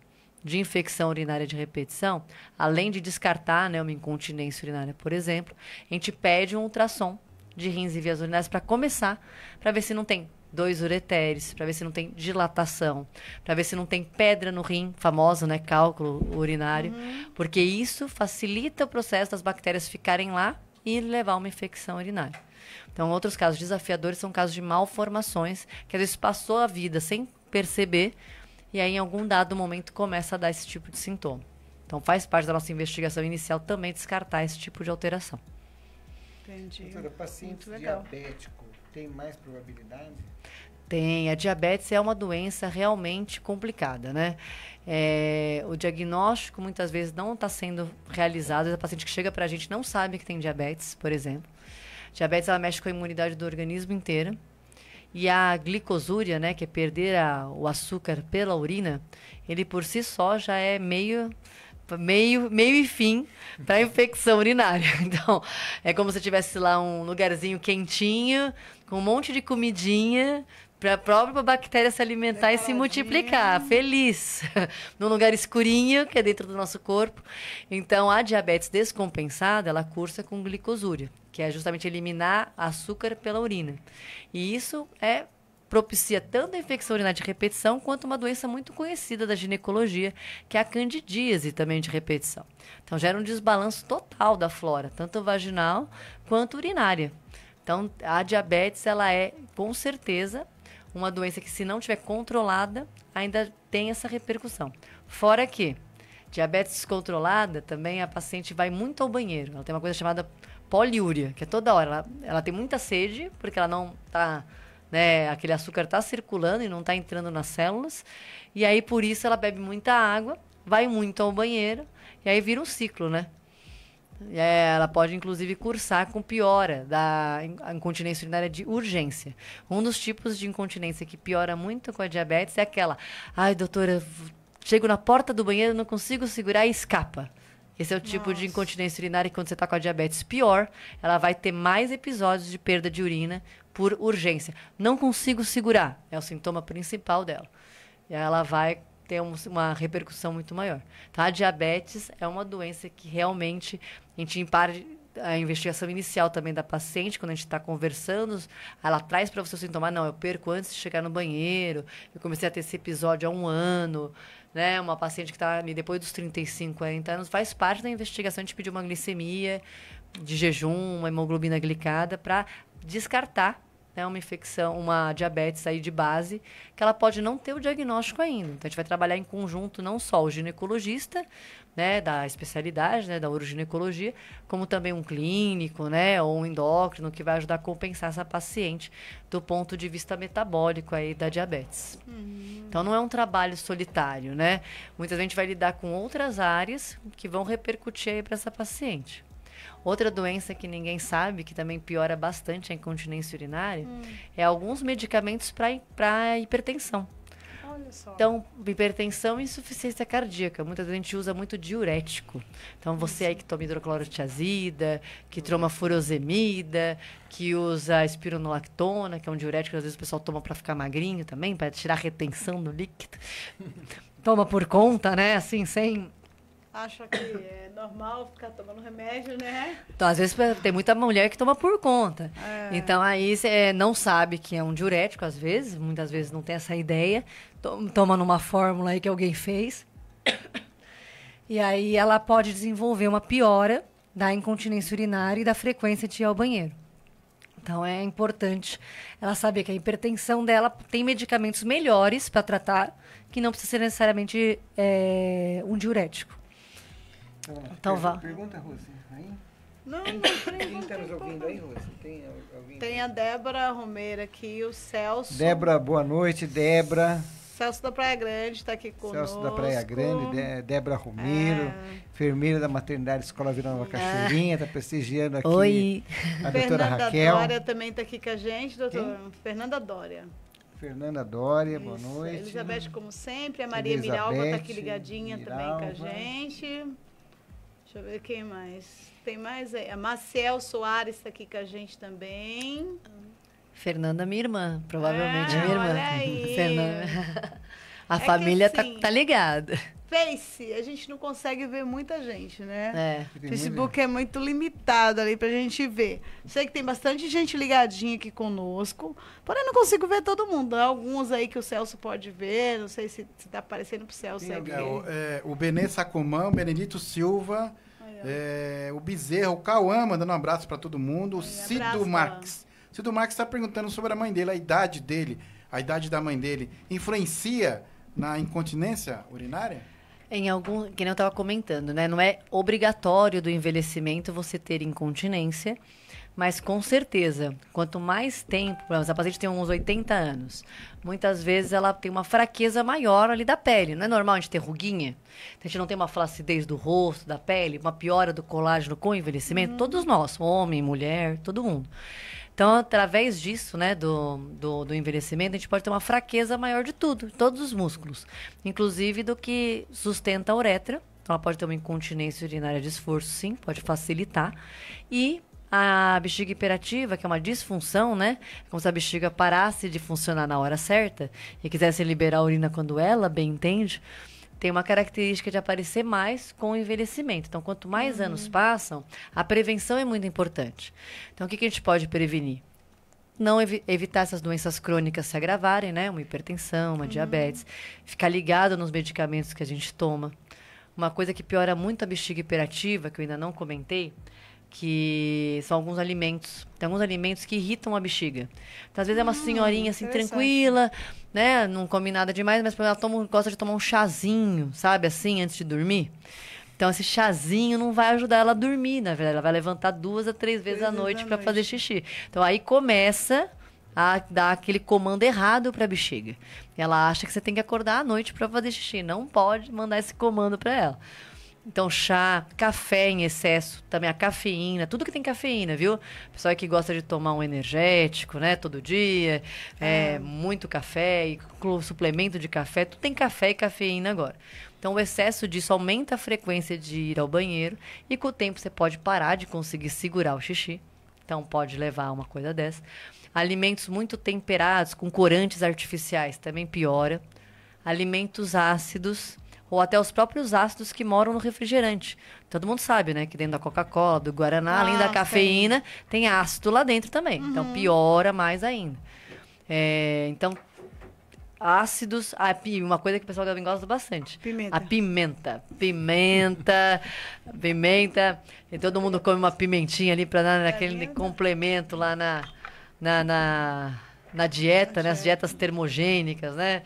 de infecção urinária de repetição, além de descartar, né, uma incontinência urinária, por exemplo, a gente pede um ultrassom de rins e vias urinárias para começar, para ver se não tem 2 ureteres, para ver se não tem dilatação, para ver se não tem pedra no rim, famoso, né, cálculo urinário, porque isso facilita o processo das bactérias ficarem lá e levar uma infecção urinária. Então, outros casos desafiadores são casos de malformações, que às vezes passou a vida sem perceber, e aí em algum dado momento começa a dar esse tipo de sintoma. Então, faz parte da nossa investigação inicial também descartar esse tipo de alteração. Entendi. Doutora, paciente diabético tem mais probabilidade? Tem. A diabetes é uma doença realmente complicada, né? O diagnóstico muitas vezes não está sendo realizado. A paciente que chega para a gente não sabe que tem diabetes, por exemplo. Diabetes, ela mexe com a imunidade do organismo inteiro. E a glicosúria, né, que é perder o açúcar pela urina, ele por si só já é meio e fim para a infecção urinária. Então, é como se tivesse lá um lugarzinho quentinho, com um monte de comidinha, para a própria bactéria se alimentar e se multiplicar, feliz, num lugar escurinho, que é dentro do nosso corpo. Então, a diabetes descompensada, ela cursa com glicosúria, que é justamente eliminar açúcar pela urina. E isso propicia tanto a infecção urinária de repetição, quanto uma doença muito conhecida da ginecologia, que é a candidíase também de repetição. Então, gera um desbalanço total da flora, tanto vaginal quanto urinária. Então, a diabetes, ela é, com certeza, uma doença que, se não tiver controlada, ainda tem essa repercussão. Fora que diabetes descontrolada, também a paciente vai muito ao banheiro. Ela tem uma coisa chamada poliúria, que é toda hora. Ela tem muita sede, porque ela não está... Né, aquele açúcar está circulando e não está entrando nas células. E aí, por isso, ela bebe muita água, vai muito ao banheiro, e aí vira um ciclo, né? Ela pode, inclusive, cursar com piora da incontinência urinária de urgência. Um dos tipos de incontinência que piora muito com a diabetes é aquela: ai, doutora, chego na porta do banheiro, não consigo segurar e escapa. Esse é o tipo de incontinência urinária que, quando você está com a diabetes pior, ela vai ter mais episódios de perda de urina por urgência. Não consigo segurar, é o sintoma principal dela. E ela vai ter uma repercussão muito maior. Tá? A diabetes é uma doença que realmente a gente impara a investigação inicial também da paciente, quando a gente está conversando, ela traz para você o sintoma: não, eu perco antes de chegar no banheiro, eu comecei a ter esse episódio há 1 ano, né? Uma paciente que está ali depois dos 35, 40 anos, faz parte da investigação de pedir uma glicemia de jejum, uma hemoglobina glicada, para descartar, né, uma infecção, uma diabetes aí de base, que ela pode não ter o diagnóstico ainda. Então, a gente vai trabalhar em conjunto não só o ginecologista, né, da especialidade, né, da uroginecologia, como também um clínico, né, ou um endócrino, que vai ajudar a compensar essa paciente do ponto de vista metabólico aí da diabetes. Então, não é um trabalho solitário, né? Muitas vezes a gente vai lidar com outras áreas que vão repercutir aí para essa paciente. Outra doença que ninguém sabe, que também piora bastante a incontinência urinária, é alguns medicamentos para hipertensão. Olha só. Então, hipertensão e insuficiência cardíaca. Muitas vezes a gente usa muito diurético. Então, você aí que toma hidroclorotiazida, que toma furosemida, que usa espironolactona, que é um diurético que às vezes o pessoal toma para ficar magrinho também, para tirar a retenção do líquido. Toma por conta, né? Assim, sem... Acha que é normal ficar tomando remédio, né? Então, às vezes, tem muita mulher que toma por conta. Então, aí você não sabe que é um diurético, às vezes. Muitas vezes não tem essa ideia. Toma numa fórmula aí que alguém fez. E aí ela pode desenvolver uma piora da incontinência urinária e da frequência de ir ao banheiro. Então, é importante ela saber que a hipertensão dela tem medicamentos melhores para tratar, que não precisa ser necessariamente um diurético. Então vá. Pergunta, Rose. Aí? Não, Quem está nos ouvindo aí, Rose? Tem alguém? Tem a Débora Romeira aqui, o Celso. Débora, boa noite, Débora. Celso da Praia Grande está aqui conosco. Celso da Praia Grande, Débora Romero, enfermeira da maternidade Escola Vila Nova Cachoeirinha, está prestigiando aqui. Oi. A doutora Fernanda Raquel. Dória também está aqui com a gente, doutora. Fernanda Dória. Fernanda Dória, boa Isso. noite. Elizabeth, como sempre. A Maria Elizabeth Miralva está aqui ligadinha Miralva. também com a gente. Deixa eu ver quem mais. Tem mais aí. A Maciel Soares está aqui com a gente também. Fernanda, minha irmã, provavelmente minha irmã. Olha aí. Fernanda. A que família assim, tá ligada. Face, a gente não consegue ver muita gente, né? É. O Facebook é muito limitado ali pra gente ver. Sei que tem bastante gente ligadinha aqui conosco, porém não consigo ver todo mundo. Alguns aí que o Celso pode ver, não sei se tá aparecendo pro Celso aqui. O Benê Sacomã, o Benedito Silva, o Bezerra, o Cauã, mandando um abraço para todo mundo. O Cido Marques. Cido Marques está perguntando sobre a mãe dele, a idade dele, a idade da mãe dele. Influencia na incontinência urinária? Que nem eu estava comentando, né? Não é obrigatório do envelhecimento você ter incontinência, mas com certeza, quanto mais tempo, por exemplo, se a paciente tem uns 80 anos, muitas vezes ela tem uma fraqueza maior ali da pele. Não é normal a gente ter ruguinha? A gente não tem uma flacidez do rosto, da pele, uma piora do colágeno com o envelhecimento? Todos nós, homem, mulher, todo mundo. Então, através disso, né, do envelhecimento, a gente pode ter uma fraqueza maior de tudo, todos os músculos, inclusive do que sustenta a uretra. Então, ela pode ter uma incontinência urinária de esforço, sim, pode facilitar. E a bexiga hiperativa, que é uma disfunção, né, como se a bexiga parasse de funcionar na hora certa e quisesse liberar a urina quando ela bem entende, tem uma característica de aparecer mais com o envelhecimento. Então, quanto mais anos passam, a prevenção é muito importante. Então, o que a gente pode prevenir? Não evitar essas doenças crônicas se agravarem, né? Uma hipertensão, uma diabetes. Ficar ligado nos medicamentos que a gente toma. Uma coisa que piora muito a bexiga hiperativa, que eu ainda não comentei, que são alguns alimentos. Tem alguns alimentos que irritam a bexiga. Então, às vezes é uma senhorinha assim, tranquila, né? Não come nada demais, mas ela gosta de tomar um chazinho, sabe? Assim, antes de dormir. Então, esse chazinho não vai ajudar ela a dormir, na verdade. Ela vai levantar 2 a 3 vezes à noite para fazer xixi. Então, aí começa a dar aquele comando errado para a bexiga. Ela acha que você tem que acordar à noite para fazer xixi. Não pode mandar esse comando para ela. Então, chá, café em excesso, também a cafeína, tudo que tem cafeína, viu? Pessoal que gosta de tomar um energético, né, todo dia, muito café, e suplemento de café, tudo tem café e cafeína agora. Então, o excesso disso aumenta a frequência de ir ao banheiro e com o tempo você pode parar de conseguir segurar o xixi. Então, pode levar a uma coisa dessa. Alimentos muito temperados, com corantes artificiais, também piora. Alimentos ácidos, ou até os próprios ácidos que moram no refrigerante. Todo mundo sabe, né? Que dentro da Coca-Cola, do Guaraná, além da cafeína, tem ácido lá dentro também. Então, piora mais ainda. Então, ácidos... uma coisa que o pessoal também gosta bastante. Pimenta. A pimenta. Pimenta. E todo mundo come uma pimentinha ali para dar aquele complemento lá na dieta, né? As dietas termogênicas, né?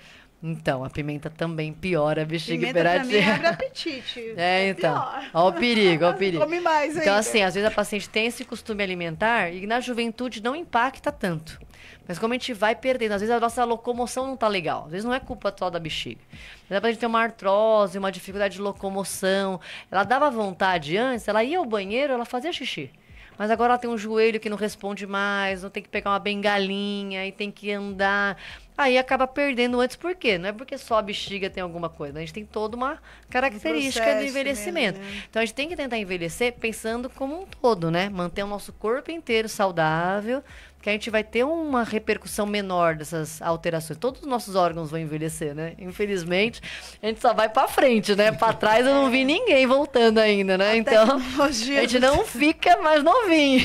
Então, a pimenta também piora a bexiga hiperativa. Pimenta pra mim abre apetite. Então. Ó o perigo, ó o perigo. Come mais ainda. Então, assim, às vezes a paciente tem esse costume alimentar e na juventude não impacta tanto. Mas como a gente vai perdendo, às vezes a nossa locomoção não tá legal. Às vezes não é culpa só da bexiga. Às vezes a gente tem uma artrose, uma dificuldade de locomoção. Ela dava vontade antes, ela ia ao banheiro, ela fazia xixi. Mas agora ela tem um joelho que não responde mais, não tem que pegar uma bengalinha e tem que andar. Aí acaba perdendo antes, por quê? Não é porque só a bexiga tem alguma coisa. A gente tem toda uma característica do envelhecimento. Mesmo, né? Então a gente tem que tentar envelhecer pensando como um todo, né? Manter o nosso corpo inteiro saudável, que a gente vai ter uma repercussão menor dessas alterações. Todos os nossos órgãos vão envelhecer, né? Infelizmente, a gente só vai pra frente, né? Pra trás eu não vi ninguém voltando ainda, né? Então, a gente não fica mais novinho.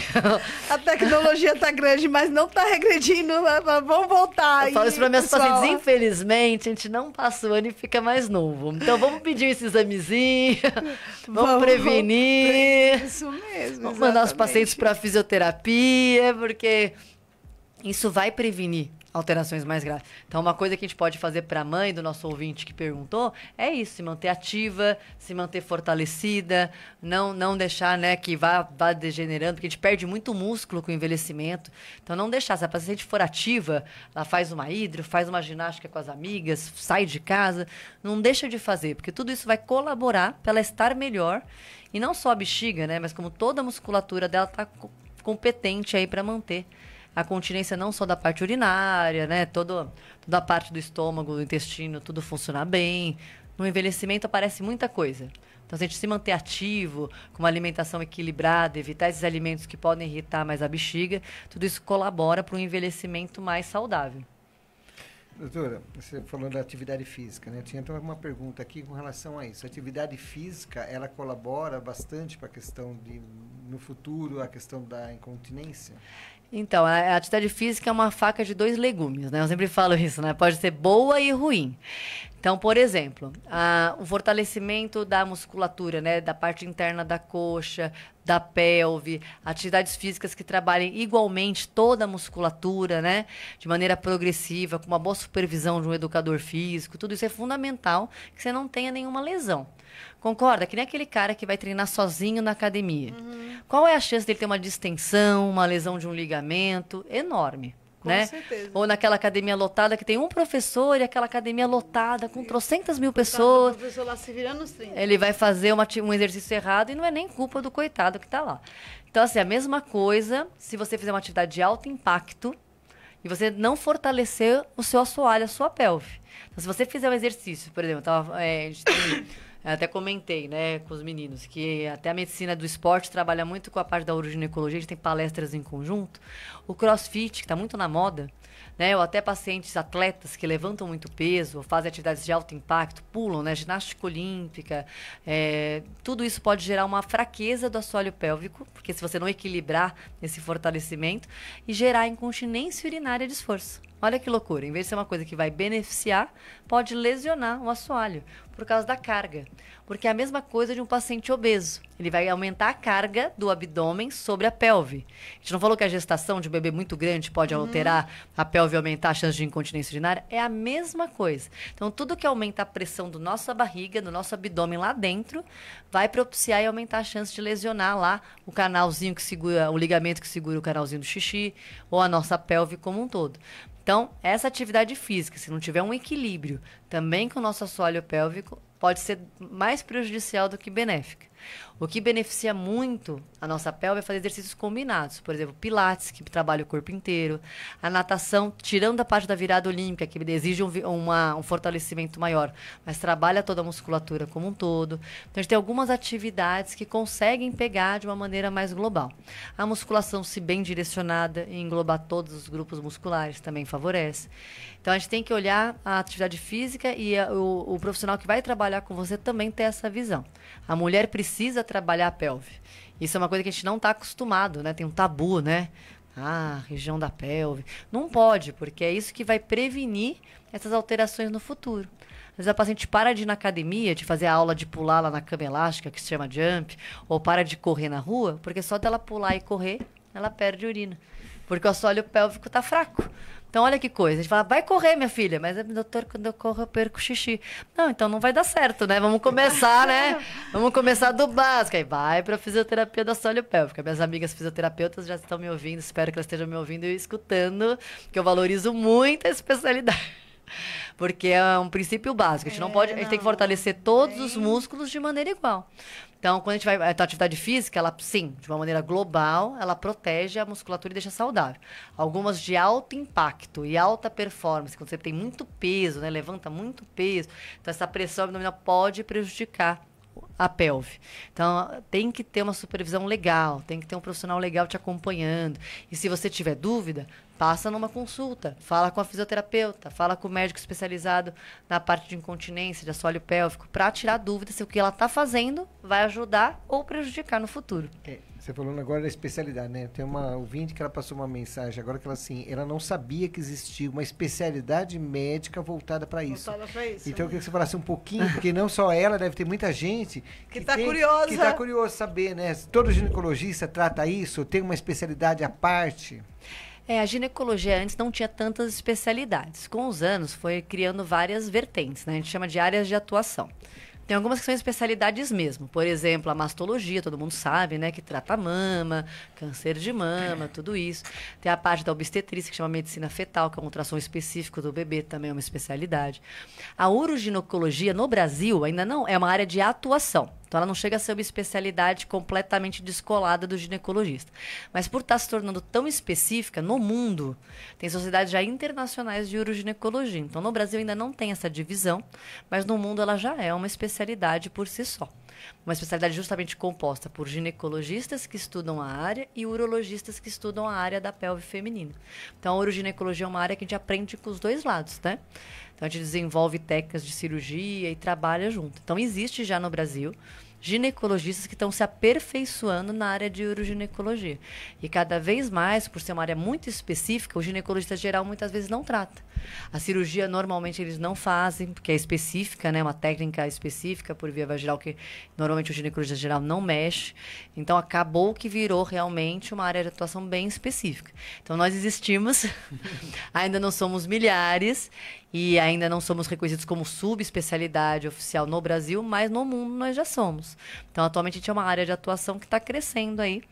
A tecnologia tá grande, mas não tá regredindo. Vamos voltar. Eu falo isso para minhas pacientes, infelizmente, a gente não passa o ano e fica mais novo. Então, vamos pedir esse examezinho, vamos prevenir. Isso mesmo. Vamos mandar os pacientes para fisioterapia, porque isso vai prevenir alterações mais graves. Então, uma coisa que a gente pode fazer para a mãe do nosso ouvinte que perguntou é isso, se manter ativa, se manter fortalecida, não deixar, né, que vá degenerando, porque a gente perde muito músculo com o envelhecimento. Então, não deixar. Se a paciente for ativa, ela faz uma hidro, faz uma ginástica com as amigas, sai de casa, não deixa de fazer, porque tudo isso vai colaborar para ela estar melhor. E não só a bexiga, né, mas como toda a musculatura dela está competente aí para manter a continência não só da parte urinária, né? Toda a parte do estômago, do intestino, tudo funcionar bem. No envelhecimento aparece muita coisa. Então, se a gente se manter ativo, com uma alimentação equilibrada, evitar esses alimentos que podem irritar mais a bexiga, tudo isso colabora para um envelhecimento mais saudável. Doutora, você falou da atividade física, né? Tinha uma pergunta aqui com relação a isso. A atividade física, ela colabora bastante para a questão de, no futuro, a questão da incontinência? Então, a atividade física é uma faca de 2 legumes, né? Eu sempre falo isso, né? Pode ser boa e ruim. Então, por exemplo, o fortalecimento da musculatura, né? Da parte interna da coxa, da pelve, atividades físicas que trabalhem igualmente toda a musculatura, né? De maneira progressiva, com uma boa supervisão de um educador físico, tudo isso é fundamental, que você não tenha nenhuma lesão. Concorda? Que nem aquele cara que vai treinar sozinho na academia. Qual é a chance dele ter uma distensão, uma lesão de um ligamento? Enorme. Né? Certeza. Ou naquela academia lotada que tem um professor e aquela academia lotada com trocentas mil pessoas. O professor lá se virando nos 30. Ele vai fazer um exercício errado e não é nem culpa do coitado que está lá. Então, assim, a mesma coisa se você fizer uma atividade de alto impacto e você não fortalecer o seu assoalho, a sua pelve. Então, se você fizer um exercício, por exemplo, eu até comentei, né, com os meninos, que até a medicina do esporte trabalha muito com a parte da uroginecologia, a gente tem palestras em conjunto. O crossfit, que está muito na moda, né, ou até pacientes atletas que levantam muito peso, ou fazem atividades de alto impacto, pulam, né, ginástica olímpica, tudo isso pode gerar uma fraqueza do assoalho pélvico, porque se você não equilibrar esse fortalecimento, e gerar incontinência urinária de esforço. Olha que loucura, em vez de ser uma coisa que vai beneficiar, pode lesionar o assoalho. por causa da carga. Porque é a mesma coisa de um paciente obeso. Ele vai aumentar a carga do abdômen sobre a pelve. A gente não falou que a gestação de um bebê muito grande pode alterar a pelve e aumentar a chance de incontinência urinária? É a mesma coisa. Então, tudo que aumenta a pressão do nossa barriga, do nosso abdômen lá dentro, vai propiciar e aumentar a chance de lesionar lá o canalzinho que segura, o ligamento que segura o canalzinho do xixi, ou a nossa pelve como um todo. Então, essa atividade física, se não tiver um equilíbrio também com o nosso assoalho pélvico, pode ser mais prejudicial do que benéfica. O que beneficia muito a nossa pelve é fazer exercícios combinados. Por exemplo, pilates, que trabalha o corpo inteiro. A natação, tirando a parte da virada olímpica, que exige um fortalecimento maior, mas trabalha toda a musculatura como um todo. Então, a gente tem algumas atividades que conseguem pegar de uma maneira mais global. A musculação, se bem direcionada e englobar todos os grupos musculares, também favorece. Então, a gente tem que olhar a atividade física e o profissional que vai trabalhar com você também ter essa visão. A mulher precisa trabalhar a pelve. Isso é uma coisa que a gente não está acostumado, né? Tem um tabu, né? Região da pelve. Não pode, porque é isso que vai prevenir essas alterações no futuro. Às vezes a paciente para de ir na academia, de fazer a aula de pular lá na cama elástica, que se chama jump, ou para de correr na rua, porque só dela pular e correr, ela perde urina. Porque o assoalho pélvico está fraco. Então, olha que coisa. A gente fala, vai correr, minha filha. Mas, doutor, quando eu corro, eu perco xixi. Não, então não vai dar certo, né? Vamos começar, né? Vamos começar do básico. Aí vai para a fisioterapia do assoalho pélvico. Minhas amigas fisioterapeutas já estão me ouvindo. Espero que elas estejam me ouvindo e escutando. Que eu valorizo muito a especialidade. Porque é um princípio básico. A gente não pode... A gente tem que fortalecer todos os músculos de maneira igual. Então, quando a gente vai... A atividade física, ela, sim, de uma maneira global, ela protege a musculatura e deixa saudável. Algumas de alto impacto e alta performance, quando você tem muito peso, né? Levanta muito peso. Então, essa pressão abdominal pode prejudicar a pelve. Então, tem que ter uma supervisão legal, tem que ter um profissional legal te acompanhando. E se você tiver dúvida, passa numa consulta, fala com a fisioterapeuta, fala com o médico especializado na parte de incontinência, de assoalho pélvico, para tirar dúvida se o que ela está fazendo vai ajudar ou prejudicar no futuro. Você falando agora da especialidade, né? Tem uma ouvinte que ela passou uma mensagem agora que ela não sabia que existia uma especialidade médica voltada para isso. Então eu queria que você falasse um pouquinho, porque não só ela, deve ter muita gente que está curiosa. Que está curioso saber, né? Todo ginecologista trata isso, tem uma especialidade à parte. A ginecologia antes não tinha tantas especialidades. Com os anos foi criando várias vertentes, né? A gente chama de áreas de atuação. Tem algumas que são especialidades mesmo. Por exemplo, a mastologia, todo mundo sabe, né? Que trata mama, câncer de mama, tudo isso. Tem a parte da obstetrícia, que chama medicina fetal, que é um ultrassom específico do bebê, também é uma especialidade. A uroginecologia, no Brasil, ainda não é uma área de atuação. Então, ela não chega a ser uma especialidade completamente descolada do ginecologista. Mas, por estar se tornando tão específica, no mundo, tem sociedades já internacionais de uroginecologia. Então, no Brasil ainda não tem essa divisão, mas no mundo ela já é uma especialidade por si só. Uma especialidade justamente composta por ginecologistas que estudam a área e urologistas que estudam a área da pelve feminina. Então, a uroginecologia é uma área que a gente aprende com os dois lados, né? Então, a gente desenvolve técnicas de cirurgia e trabalha junto. Então, existe já no Brasil ginecologistas que estão se aperfeiçoando na área de uroginecologia. E cada vez mais, por ser uma área muito específica, o ginecologista geral muitas vezes não trata. A cirurgia, normalmente, eles não fazem, porque é específica, né? Uma técnica específica por via vaginal que, normalmente, o ginecologista geral não mexe. Então, acabou que virou realmente uma área de atuação bem específica. Então, nós existimos, ainda não somos milhares, e ainda não somos reconhecidos como subespecialidade oficial no Brasil, mas no mundo nós já somos. Então, atualmente, a gente é uma área de atuação que está crescendo aí.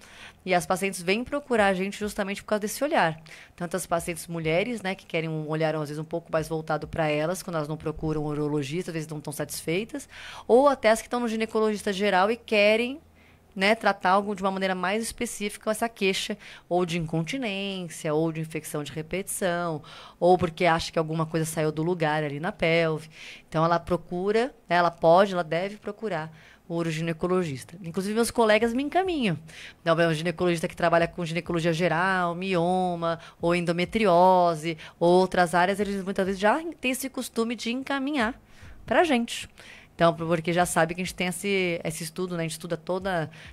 E as pacientes vêm procurar a gente justamente por causa desse olhar. Tanto as pacientes mulheres, né, que querem um olhar, às vezes, um pouco mais voltado para elas, quando elas não procuram um urologista, às vezes não estão satisfeitas, ou até as que estão no ginecologista geral e querem, né, tratar algo de uma maneira mais específica essa queixa, ou de incontinência, ou de infecção de repetição, ou porque acha que alguma coisa saiu do lugar ali na pelve. Então, ela procura, ela deve procurar o uroginecologista. Inclusive, meus colegas me encaminham. Então, é um ginecologista que trabalha com ginecologia geral, mioma, ou endometriose, ou outras áreas, eles muitas vezes já têm esse costume de encaminhar para a gente. Então, porque já sabe que a gente tem esse estudo, né? A gente estuda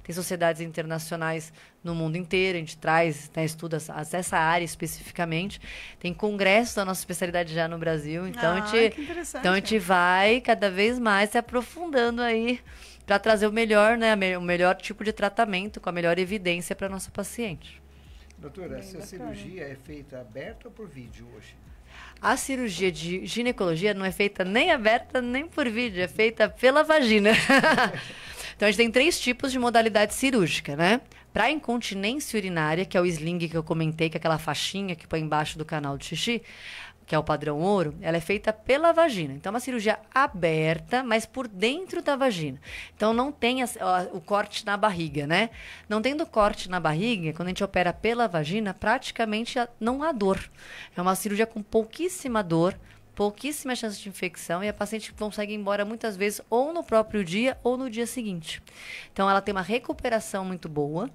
tem sociedades internacionais no mundo inteiro, a gente traz, né, estuda essa área especificamente. Tem congresso da nossa especialidade já no Brasil, então, a gente vai cada vez mais se aprofundando aí para trazer o melhor, né, o melhor tipo de tratamento, com a melhor evidência para nossa paciente. Doutora, essa cirurgia é feita aberta ou por vídeo hoje? A cirurgia de ginecologia não é feita nem aberta nem por vídeo, é feita pela vagina. Então, a gente tem 3 tipos de modalidade cirúrgica, né? Para incontinência urinária, que é o sling que eu comentei, que é aquela faixinha que põe embaixo do canal de xixi, que é o padrão ouro, ela é feita pela vagina. Então, é uma cirurgia aberta, mas por dentro da vagina. Então, não tem o corte na barriga, né? Não tendo corte na barriga, quando a gente opera pela vagina, praticamente não há dor. É uma cirurgia com pouquíssima dor, pouquíssima chance de infecção, e a paciente consegue ir embora muitas vezes ou no próprio dia ou no dia seguinte. Então, ela tem uma recuperação muito boa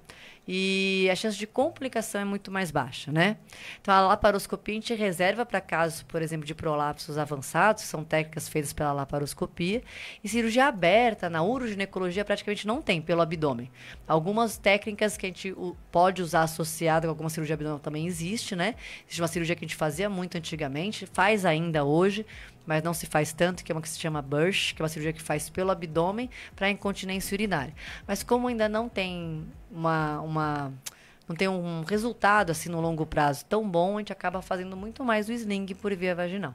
e a chance de complicação é muito mais baixa, né? Então, a laparoscopia a gente reserva para casos, por exemplo, de prolapsos avançados, que são técnicas feitas pela laparoscopia, e cirurgia aberta na uroginecologia praticamente não tem pelo abdômen. Algumas técnicas que a gente pode usar associada com alguma cirurgia abdominal também existe, né? Existe uma cirurgia que a gente fazia muito antigamente, faz ainda hoje, mas não se faz tanto, que é uma que se chama Bursch, que é uma cirurgia que faz pelo abdômen para incontinência urinária. Mas como ainda não tem não tem um resultado assim no longo prazo tão bom, a gente acaba fazendo muito mais o sling por via vaginal,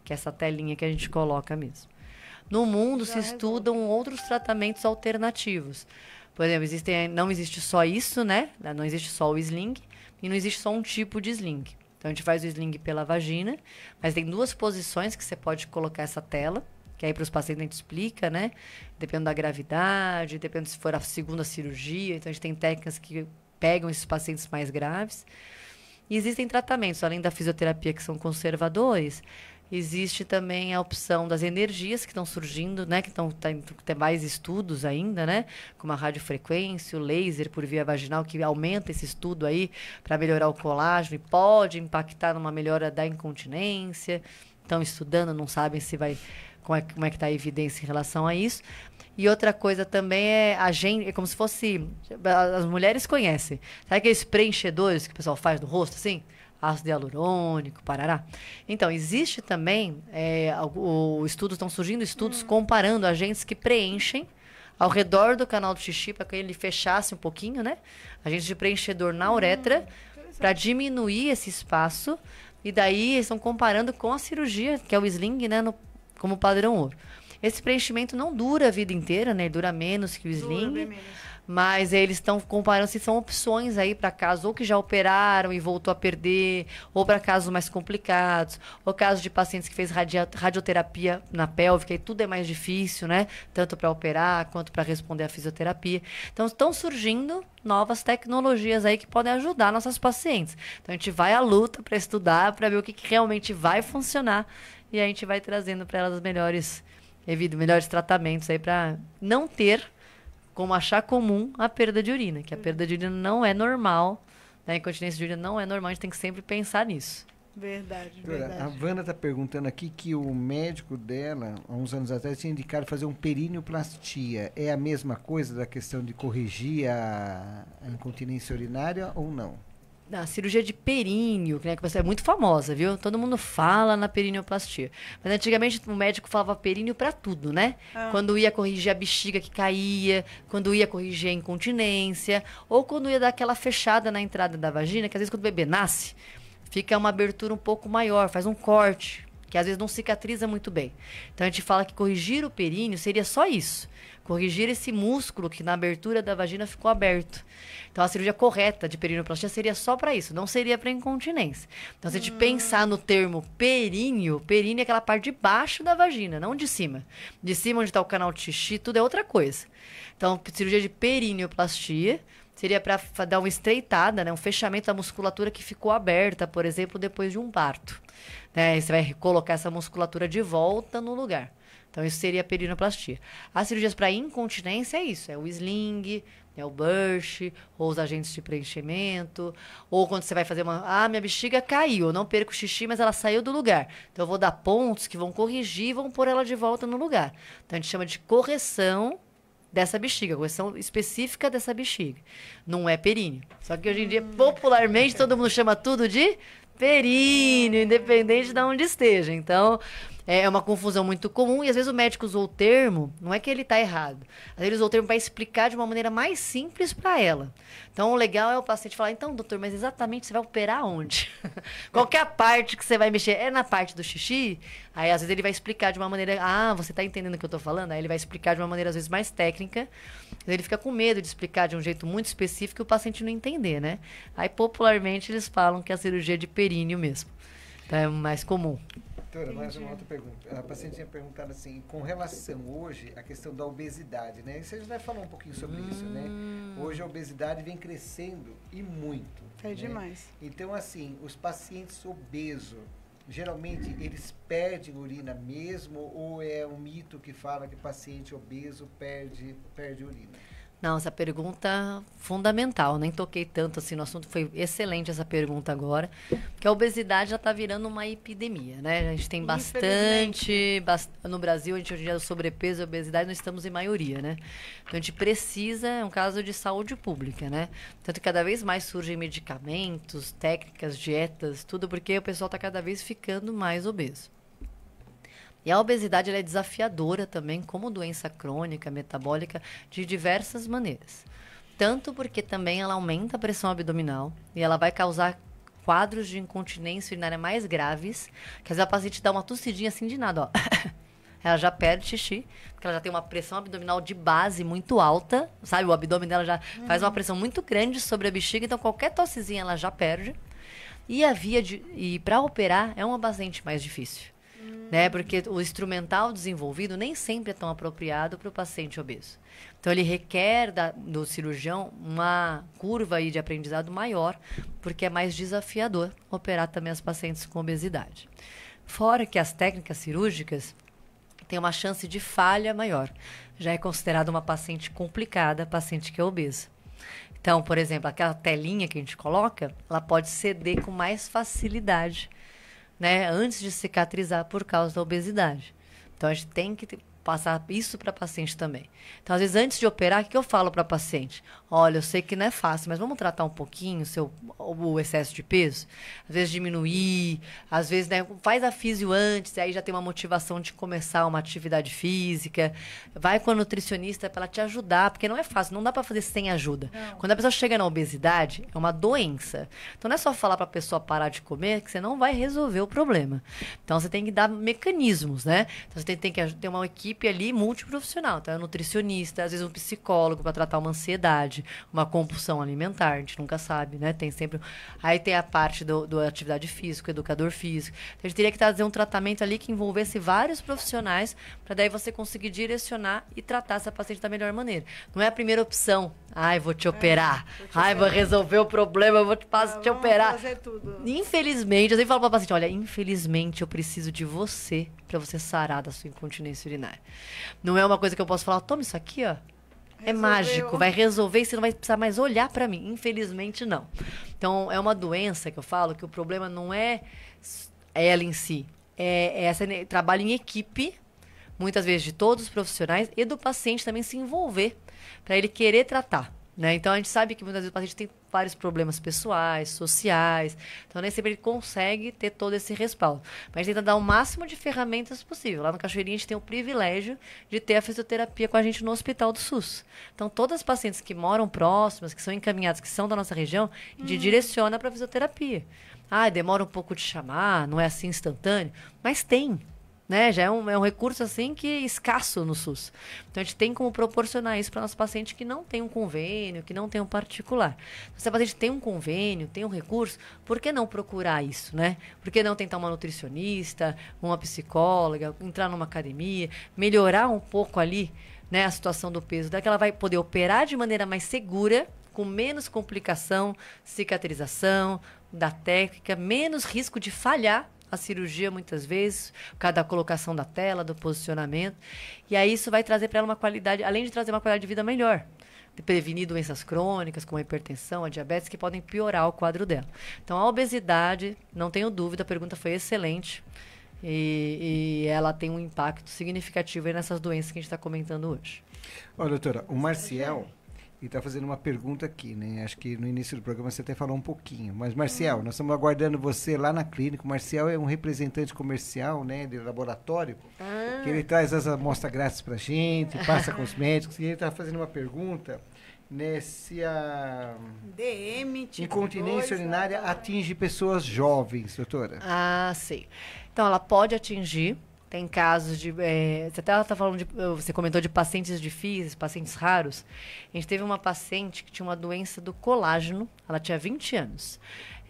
que é essa telinha que a gente coloca mesmo. No mundo se estudam outros tratamentos alternativos. Por exemplo, não existe só isso, né? Não existe só o sling e não existe só um tipo de sling. Então, a gente faz o sling pela vagina, mas tem 2 posições que você pode colocar essa tela, que aí para os pacientes a gente explica, né? Dependendo da gravidade, dependendo se for a segunda cirurgia. Então, a gente tem técnicas que pegam esses pacientes mais graves. E existem tratamentos, além da fisioterapia, que são conservadores, existe também a opção das energias que estão surgindo, né? Que tem mais estudos ainda, né? Como a radiofrequência, o laser por via vaginal, que aumenta esse estudo aí para melhorar o colágeno e pode impactar numa melhora da incontinência. Estão estudando, não sabem se vai... Como é que está a evidência em relação a isso. E outra coisa também é como se fosse... As mulheres conhecem. Sabe aqueles preenchedores que o pessoal faz no rosto, assim? Ácido hialurônico, parará. Então, existe também, estão surgindo estudos comparando agentes que preenchem ao redor do canal do xixi, para que ele fechasse um pouquinho, né? Agentes de preenchedor na uretra, para diminuir esse espaço. E daí, eles estão comparando com a cirurgia, que é o sling, né? Como padrão ouro. Esse preenchimento não dura a vida inteira, né? Dura menos que o sling. Mas eles estão comparando se são opções aí para casos ou que já operaram e voltou a perder, ou para casos mais complicados, ou casos de pacientes que fez radioterapia na pélvica e tudo é mais difícil, né? Tanto para operar quanto para responder à fisioterapia. Então, estão surgindo novas tecnologias aí que podem ajudar nossas pacientes. Então, a gente vai à luta para estudar, para ver o que realmente vai funcionar, e a gente vai trazendo para elas melhores tratamentos aí para não ter como achar comum a perda de urina, que a perda de urina não é normal, né? A incontinência de urina não é normal, a gente tem que sempre pensar nisso. Verdade. A Wanda está perguntando aqui que o médico dela, há uns anos atrás, tinha indicado fazer um perineoplastia. É a mesma coisa da questão de corrigir a incontinência urinária ou não? A cirurgia de períneo, né, que é muito famosa, viu? Todo mundo fala na perineoplastia. Mas antigamente o médico falava períneo para tudo, né? Quando ia corrigir a bexiga que caía, quando ia corrigir a incontinência, ou quando ia dar aquela fechada na entrada da vagina, que às vezes quando o bebê nasce, fica uma abertura um pouco maior, faz um corte, que às vezes não cicatriza muito bem. Então a gente fala que corrigir o períneo seria só isso. Corrigir esse músculo que na abertura da vagina ficou aberto. Então, a cirurgia correta de perineoplastia seria só para isso, não seria para incontinência. Então, se a gente pensar no termo períneo é aquela parte de baixo da vagina, não de cima. De cima, onde está o canal de xixi, tudo é outra coisa. Então, cirurgia de perineoplastia seria para dar uma estreitada, né, um fechamento da musculatura que ficou aberta, por exemplo, depois de um parto. Né? Você vai colocar essa musculatura de volta no lugar. Então, isso seria a perinoplastia. As cirurgias para incontinência é isso, é o sling, é o burst, ou os agentes de preenchimento, ou quando você vai fazer minha bexiga caiu, eu não perco xixi, mas ela saiu do lugar. Então, eu vou dar pontos que vão corrigir e vão pôr ela de volta no lugar. Então, a gente chama de correção dessa bexiga, correção específica dessa bexiga. Não é períneo. Só que hoje em dia, popularmente, todo mundo chama tudo de períneo, independente de onde esteja. Então, é uma confusão muito comum e às vezes o médico usou o termo, não é que ele está errado. Às vezes ele usou o termo para explicar de uma maneira mais simples para ela. Então, o legal é o paciente falar, então, doutor, mas exatamente você vai operar onde? Qualquer parte que você vai mexer é na parte do xixi? Aí, às vezes, ele vai explicar de uma maneira, você está entendendo o que eu estou falando? Aí ele vai explicar de uma maneira, às vezes, mais técnica. Ele fica com medo de explicar de um jeito muito específico e o paciente não entender, né? Aí, popularmente, eles falam que é a cirurgia de períneo mesmo. Então, é mais comum. Doutora, mais uma outra pergunta. A paciente tinha perguntado assim, com relação hoje à questão da obesidade, né? Você já vai falar um pouquinho sobre isso, né? Hoje a obesidade vem crescendo e muito. É demais. Então, assim, os pacientes obesos, geralmente eles perdem urina mesmo ou é um mito que fala que paciente obeso perde urina? Não, essa pergunta fundamental. Nem toquei tanto assim no assunto. Foi excelente essa pergunta agora. Porque a obesidade já está virando uma epidemia, né? A gente tem bastante... No Brasil, a gente hoje em dia, o sobrepeso e a obesidade, nós estamos em maioria, né? Então, a gente precisa... É um caso de saúde pública, né? Tanto que cada vez mais surgem medicamentos, técnicas, dietas, tudo porque o pessoal está cada vez ficando mais obeso. E a obesidade ela é desafiadora também como doença crônica, metabólica, de diversas maneiras. Tanto porque também ela aumenta a pressão abdominal e ela vai causar quadros de incontinência urinária mais graves, que às vezes a paciente dá uma tossidinha assim de nada, ó. Ela já perde xixi, porque ela já tem uma pressão abdominal de base muito alta, sabe? O abdômen dela já faz uma pressão muito grande sobre a bexiga, então qualquer tossezinha ela já perde. E para operar é uma paciente mais difícil. Né? Porque o instrumental desenvolvido nem sempre é tão apropriado para o paciente obeso. Então, ele requer do cirurgião uma curva aí de aprendizado maior, porque é mais desafiador operar também as pacientes com obesidade. Fora que as técnicas cirúrgicas têm uma chance de falha maior. Já é considerada uma paciente complicada, paciente que é obesa. Então, por exemplo, aquela telinha que a gente coloca, ela pode ceder com mais facilidade, né, antes de cicatrizar por causa da obesidade. Então, a gente tem que passar isso para a paciente também. Então, às vezes, antes de operar, o que eu falo para a paciente? Olha, eu sei que não é fácil, mas vamos tratar um pouquinho o excesso de peso? Às vezes, diminuir, às vezes, né, faz a físio antes, e aí já tem uma motivação de começar uma atividade física. Vai com a nutricionista para ela te ajudar, porque não é fácil, não dá para fazer sem ajuda. Não. Quando a pessoa chega na obesidade, é uma doença. Então, não é só falar para a pessoa parar de comer, que você não vai resolver o problema. Então, você tem que dar mecanismos, né? Então, você tem que ter uma equipe ali multiprofissional. Então, é um nutricionista, às vezes um psicólogo para tratar uma ansiedade, uma compulsão alimentar, a gente nunca sabe, né? Tem sempre... Aí tem a parte do atividade física, educador físico. Então, a gente teria que fazer um tratamento ali que envolvesse vários profissionais para daí você conseguir direcionar e tratar essa paciente da melhor maneira. Não é a primeira opção. Vou te operar. Vou resolver o problema, vou te operar. Fazer tudo. Infelizmente, eu sempre falo para a paciente, olha, infelizmente eu preciso de você para você sarar da sua incontinência urinária. Não é uma coisa que eu posso falar, toma isso aqui, ó. É mágico, vai resolver e você não vai precisar mais olhar para mim. Infelizmente, não. Então, é uma doença que eu falo que o problema não é ela em si. É esse trabalho em equipe, muitas vezes de todos os profissionais e do paciente também se envolver para ele querer tratar. Né? Então, a gente sabe que muitas vezes o paciente tem vários problemas pessoais, sociais. Então, nem sempre ele consegue ter todo esse respaldo. Mas a gente tenta dar o máximo de ferramentas possível. Lá no Cachoeirinha, a gente tem o privilégio de ter a fisioterapia com a gente no Hospital do SUS. Então, todas as pacientes que moram próximas, que são encaminhadas, que são da nossa região, a gente direciona para a fisioterapia. Demora um pouco de chamar, não é assim instantâneo, mas tem. Né? Já é um recurso assim que é escasso no SUS. Então, a gente tem como proporcionar isso para nosso paciente que não tem um convênio, que não tem um particular. Se a paciente tem um convênio, tem um recurso, por que não procurar isso? Né? Por que não tentar uma nutricionista, uma psicóloga, entrar numa academia, melhorar um pouco ali, né, a situação do peso, daí que ela vai poder operar de maneira mais segura, com menos complicação, cicatrização da técnica, menos risco de falhar a cirurgia muitas vezes, cada colocação da tela, do posicionamento. E aí isso vai trazer para ela uma qualidade, além de trazer uma qualidade de vida melhor, de prevenir doenças crônicas, como a hipertensão, a diabetes, que podem piorar o quadro dela. Então, a obesidade, não tenho dúvida, a pergunta foi excelente. E ela tem um impacto significativo aí nessas doenças que a gente está comentando hoje. Olha, doutora, o Marcial está fazendo uma pergunta aqui, né? Acho que no início do programa você até falou um pouquinho. Mas, Marcial, nós estamos aguardando você lá na clínica. O Marcial é um representante comercial, né? De laboratório. Que ele traz as amostras grátis pra gente, passa com os médicos. E ele está fazendo uma pergunta, né? Se a DM, tipo incontinência urinária atinge pessoas jovens, doutora. Ah, sei. Então, ela pode atingir. Tem casos de... você até está falando você comentou de pacientes difíceis, pacientes raros. A gente teve uma paciente que tinha uma doença do colágeno. Ela tinha 20 anos.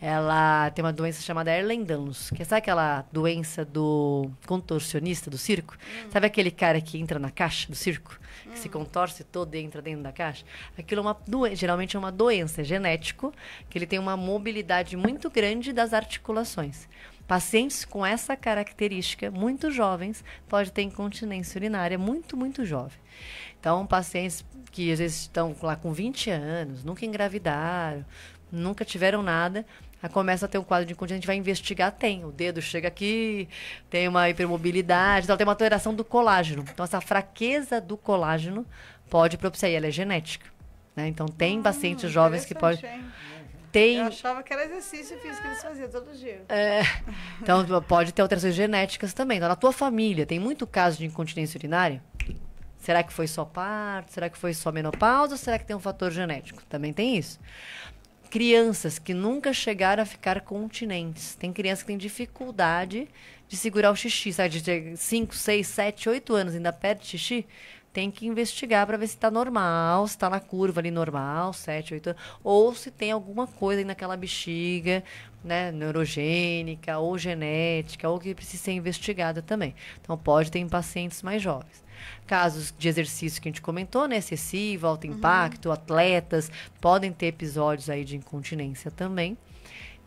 Ela tem uma doença chamada Ehlers-Danlos, que é, sabe aquela doença do contorcionista do circo? Sabe aquele cara que entra na caixa do circo? Que se contorce todo e entra dentro da caixa? Aquilo é uma doença, geralmente é uma doença, é genético, que ele tem uma mobilidade muito grande das articulações. Pacientes com essa característica, muito jovens, podem ter incontinência urinária muito, muito jovem. Então, pacientes que às vezes estão lá com 20 anos, nunca engravidaram, nunca tiveram nada, começa a ter um quadro de incontinência, a gente vai investigar, o dedo chega aqui, tem uma hipermobilidade, então tem uma alteração do colágeno. Então, essa fraqueza do colágeno pode propiciar, e ela é genética, né? Então, tem pacientes jovens que podem... Eu achava que era exercício físico que eles faziam todo dia. Então, pode ter alterações genéticas também. Então, na tua família, tem muito caso de incontinência urinária? Será que foi só parto? Será que foi só menopausa? Ou será que tem um fator genético? Também tem isso. Crianças que nunca chegaram a ficar continentes. Tem crianças que têm dificuldade de segurar o xixi. Sabe, de ter 5, 6, 7, 8 anos ainda perde xixi. Tem que investigar para ver se está normal, se está na curva ali normal, 7, 8 anos, ou se tem alguma coisa aí naquela bexiga, né, neurogênica ou genética, ou que precisa ser investigada também. Então, pode ter em pacientes mais jovens. Casos de exercício que a gente comentou, né, excessivo, alto impacto, atletas, podem ter episódios aí de incontinência também.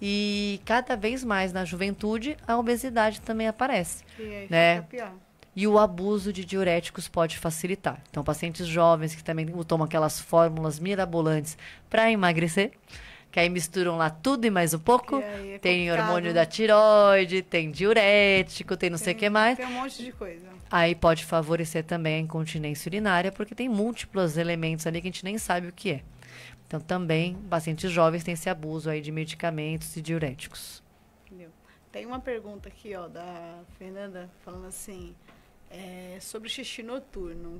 E cada vez mais na juventude, a obesidade também aparece. E aí né? fica pior. E o abuso de diuréticos pode facilitar. Então, pacientes jovens que também tomam aquelas fórmulas mirabolantes para emagrecer, que aí misturam lá tudo e mais um pouco. Tem hormônio da tireoide, tem diurético, tem não sei o que mais. Tem um monte de coisa. Aí pode favorecer também a incontinência urinária, porque tem múltiplos elementos ali que a gente nem sabe o que é. Então, também, pacientes jovens têm esse abuso aí de medicamentos e diuréticos. Entendeu? Tem uma pergunta aqui, ó, da Fernanda, falando assim... sobre xixi noturno.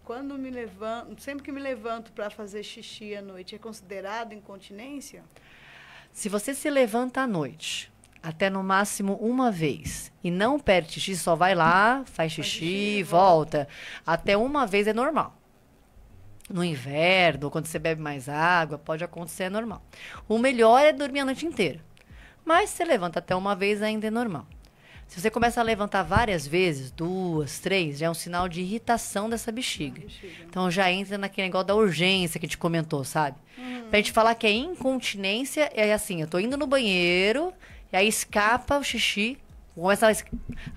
Quando me levanto, sempre que me levanto para fazer xixi à noite, é considerado incontinência? Se você se levanta à noite, até no máximo uma vez, e não perde xixi, só vai lá, faz xixi, volta. Até uma vez é normal. No inverno, ou quando você bebe mais água, pode acontecer, é normal. O melhor é dormir a noite inteira. Mas se você levanta até uma vez, ainda é normal. Se você começa a levantar várias vezes, 2, 3, já é um sinal de irritação dessa bexiga. Então, já entra naquele negócio da urgência que a gente comentou, sabe? Pra gente falar que é incontinência, é assim, eu tô indo no banheiro, e aí escapa o xixi, começa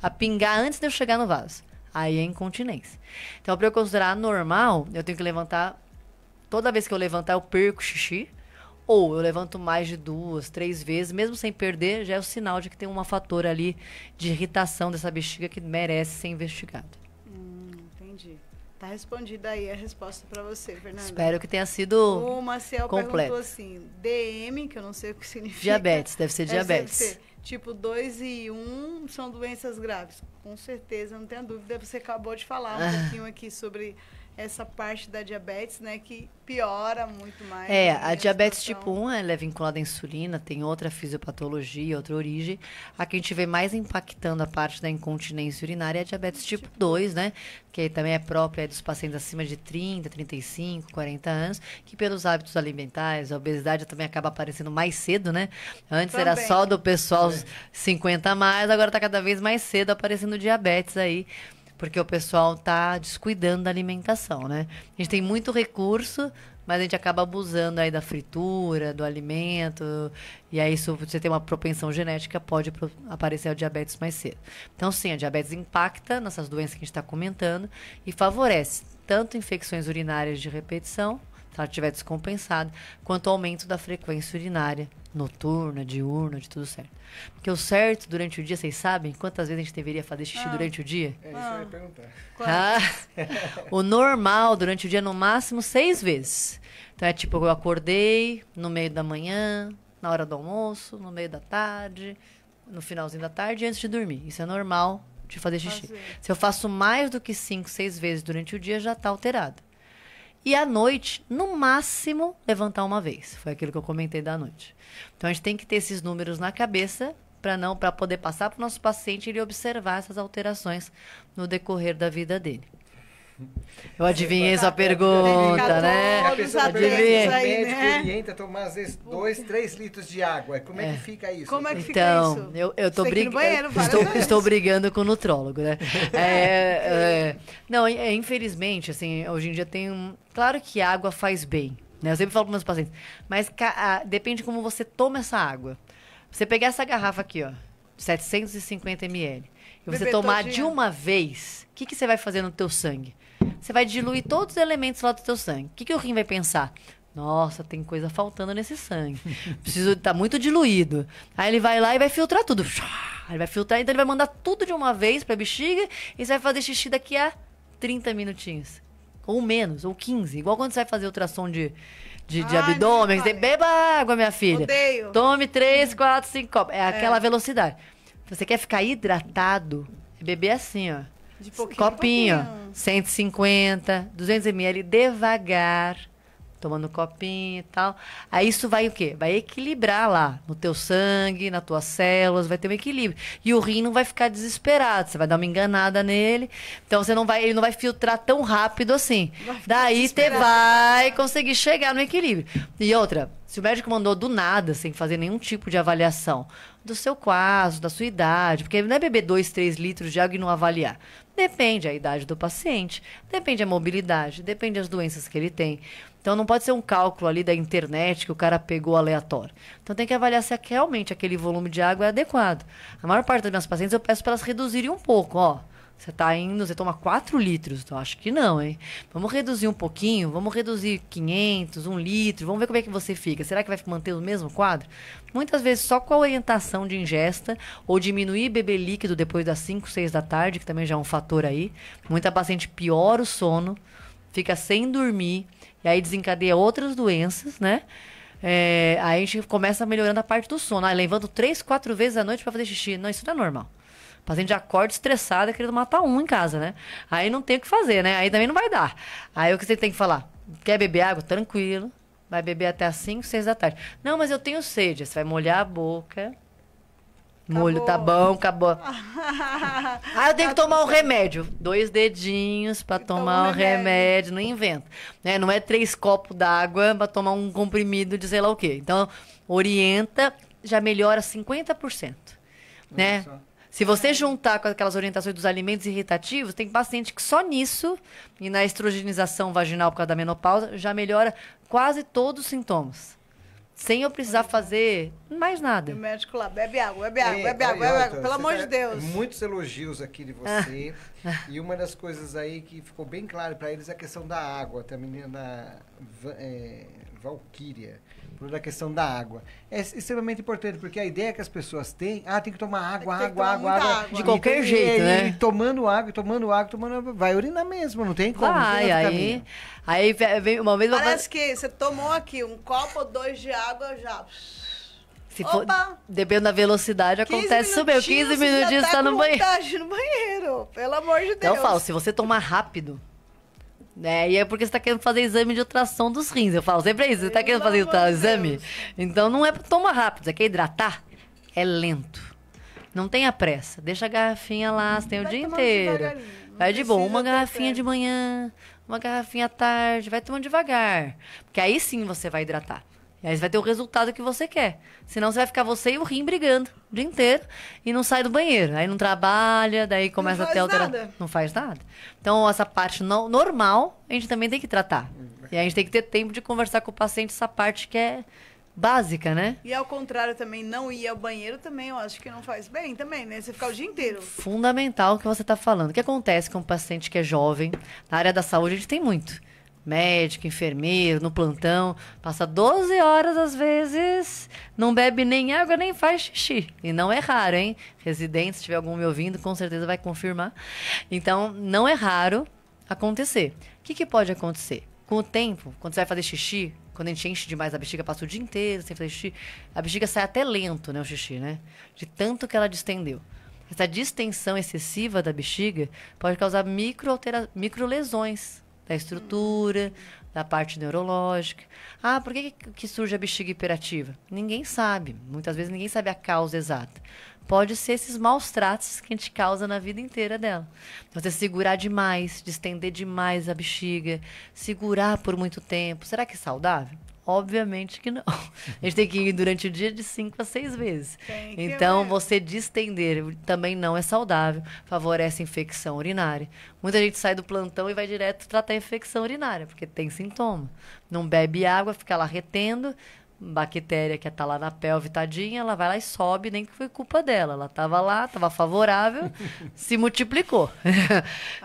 a pingar antes de eu chegar no vaso. Aí é incontinência. Então, para eu considerar normal, eu tenho que levantar, toda vez que eu levantar, eu perco o xixi, ou eu levanto mais de 2, 3 vezes, mesmo sem perder, já é o sinal de que tem um fator ali de irritação dessa bexiga que merece ser investigado. Entendi. Tá respondida aí a resposta para você, Fernanda. Espero que tenha sido o Marcel completo. Perguntou assim, DM, que eu não sei o que significa. Diabetes, deve ser diabetes. Deve ser. Tipo 2 e 1 são doenças graves. Com certeza, não tenho dúvida. Você acabou de falar um pouquinho aqui sobre essa parte da diabetes, né, que piora muito mais. A diabetes tipo 1, ela é vinculada à insulina, tem outra fisiopatologia, outra origem. A que a gente vê mais impactando a parte da incontinência urinária é a diabetes tipo 2, né, que também é própria dos pacientes acima de 30, 35, 40 anos, que pelos hábitos alimentares, a obesidade também acaba aparecendo mais cedo, né? Antes era só do pessoal 50 a mais, agora está cada vez mais cedo aparecendo diabetes aí, porque o pessoal tá descuidando da alimentação, né? A gente tem muito recurso, mas a gente acaba abusando aí da fritura, do alimento, e aí isso, você tem uma propensão genética, pode aparecer o diabetes mais cedo. Então, sim, a diabetes impacta nessas doenças que a gente está comentando e favorece tanto infecções urinárias de repetição, se ela estiver descompensada, quanto o aumento da frequência urinária noturna, diurna, de tudo certo. Porque o certo durante o dia, vocês sabem quantas vezes a gente deveria fazer xixi durante o dia? É isso que eu ia perguntar. O normal durante o dia, no máximo, 6 vezes. Então é tipo, eu acordei no meio da manhã, na hora do almoço, no meio da tarde, no finalzinho da tarde e antes de dormir. Isso é normal de fazer xixi. Se eu faço mais do que 5, 6 vezes durante o dia, já está alterado. E à noite, no máximo, levantar uma vez. Foi aquilo que eu comentei da noite. Então a gente tem que ter esses números na cabeça para poder passar para o nosso paciente e ele observar essas alterações no decorrer da vida dele. Eu adivinhei sua pergunta, né? A pessoa Adivinhei. o médico orienta a tomar às vezes 2, 3 litros de água. Como é que fica isso? Como é que fica Então, isso? eu tô Você tem que ir no banheiro várias vezes. estou brigando com o nutrólogo, né? Não, infelizmente, assim, hoje em dia tem claro que água faz bem, né? Eu sempre falo para meus pacientes, mas depende de como você toma essa água. Você pegar essa garrafa aqui, ó, 750 ml, e você tomar de uma vez, o que você vai fazer no teu sangue? Você vai diluir todos os elementos lá do teu sangue. O que o rim vai pensar? Nossa, tem coisa faltando nesse sangue. Tá muito diluído. Aí ele vai lá e vai filtrar tudo. Ele vai filtrar, então ele vai mandar tudo de uma vez pra bexiga e você vai fazer xixi daqui a 30 minutinhos. Ou menos, ou 15. Igual quando você vai fazer ultrassom de abdômen. Você beba água, minha filha. Odeio. Tome 3, 4, 5 copos. É aquela velocidade. Você quer ficar hidratado, é beber assim, ó. De pouquinho Copinho, em pouquinho. 150, 200 ml, devagar, tomando copinho e tal. Aí isso vai o quê? Vai equilibrar lá no teu sangue, nas tuas células, vai ter um equilíbrio. E o rim não vai ficar desesperado, você vai dar uma enganada nele. Então ele não vai filtrar tão rápido assim. Daí você vai conseguir chegar no equilíbrio. E outra, se o médico mandou do nada, sem fazer nenhum tipo de avaliação do seu caso, da sua idade, porque não é beber 2, 3 litros de água e não avaliar. Depende a idade do paciente, depende a mobilidade, depende das doenças que ele tem. Então não pode ser um cálculo ali da internet que o cara pegou aleatório. Então tem que avaliar se realmente aquele volume de água é adequado. A maior parte das minhas pacientes eu peço para elas reduzirem um pouco, ó. Você toma 4 litros. Eu acho que não, hein? Vamos reduzir um pouquinho, vamos reduzir 500, 1 litro, vamos ver como é que você fica. Será que vai manter o mesmo quadro? Muitas vezes só com a orientação de ingesta ou diminuir beber líquido depois das 5, 6 da tarde, que também já é um fator aí. Muita paciente piora o sono, fica sem dormir e aí desencadeia outras doenças, né? Aí a gente começa melhorando a parte do sono. Levando 3, 4 vezes à noite para fazer xixi. Não, isso não é normal. O paciente já acorda estressado, querendo matar um em casa, né? Aí não tem o que fazer, né? Aí também não vai dar. Aí o que você tem que falar? Quer beber água? Tranquilo. Vai beber até as 5, 6 da tarde. Não, mas eu tenho sede. Você vai molhar a boca. Molho, tá bom, acabou. Eu tenho que tomar um remédio. 2 dedinhos pra tomar o remédio. Não inventa. Né? Não é 3 copos d'água pra tomar um comprimido de sei lá o quê. Então, orienta, já melhora 50%. Né? Se você juntar com aquelas orientações dos alimentos irritativos, tem paciente que só nisso, e na estrogenização vaginal por causa da menopausa, já melhora quase todos os sintomas. Sem eu precisar fazer mais nada. O médico lá, bebe água, bebe água, bebe água, bebe água. Pelo amor de Deus. Muitos elogios aqui de você. E uma das coisas aí que ficou bem claro para eles é a questão da água. A menina Valquíria. Da questão da água. É extremamente importante, porque a ideia que as pessoas têm, tem que tomar água. De qualquer jeito, né? Tomando água, vai urinar mesmo, não tem como. Aí vem uma vez... Parece que você tomou aqui 1 copo ou 2 de água, já... Se for, dependendo da velocidade, acontece isso mesmo. 15 minutinhos você tá no banheiro. No banheiro, pelo amor de Deus. Então eu falo, se você tomar rápido... E é porque você tá querendo fazer exame de ultrassom dos rins. Eu falo sempre isso, você tá querendo fazer exame? Então não é pra tomar rápido, você quer hidratar? É lento. Não tenha pressa, deixa a garrafinha lá, você tem o dia inteiro. Vai de boa, uma garrafinha de manhã, uma garrafinha à tarde, vai tomando devagar. Porque aí sim você vai hidratar. E aí você vai ter o resultado que você quer. Senão você vai ficar você e o rim brigando o dia inteiro e não sai do banheiro. Aí não trabalha, daí começa a ter alteração. Não faz nada. Então, essa parte normal, a gente também tem que tratar. E aí a gente tem que ter tempo de conversar com o paciente essa parte que é básica, né? E ao contrário também, não ir ao banheiro também, eu acho que não faz bem também, né? Você ficar o dia inteiro. Fundamental o que você está falando. O que acontece com um paciente que é jovem? Na área da saúde a gente tem muito. Médico, enfermeiro, no plantão, passa 12 horas às vezes, não bebe nem água, nem faz xixi. E não é raro, hein? Residente, se tiver algum me ouvindo, com certeza vai confirmar. Então, não é raro acontecer. O que pode acontecer? Com o tempo, quando você vai fazer xixi, quando a gente enche demais a bexiga, passa o dia inteiro sem fazer xixi, a bexiga sai até lento, né, o xixi, né? De tanto que ela distendeu. Essa distensão excessiva da bexiga pode causar microlesões da estrutura, da parte neurológica. Ah, por que surge a bexiga hiperativa? Ninguém sabe. Muitas vezes ninguém sabe a causa exata. Pode ser esses maus tratos que a gente causa na vida inteira dela. Então, você segurar demais, distender demais a bexiga, segurar por muito tempo. Será que é saudável? Obviamente que não. A gente tem que ir durante o dia de 5 a 6 vezes. Então, você distender também não é saudável. Favorece infecção urinária. Muita gente sai do plantão e vai direto tratar a infecção urinária, porque tem sintoma. Não bebe água, fica lá retendo. Bactéria que está lá na pelve, tadinha, ela vai lá e sobe, nem que foi culpa dela. Ela estava lá, estava favorável, se multiplicou.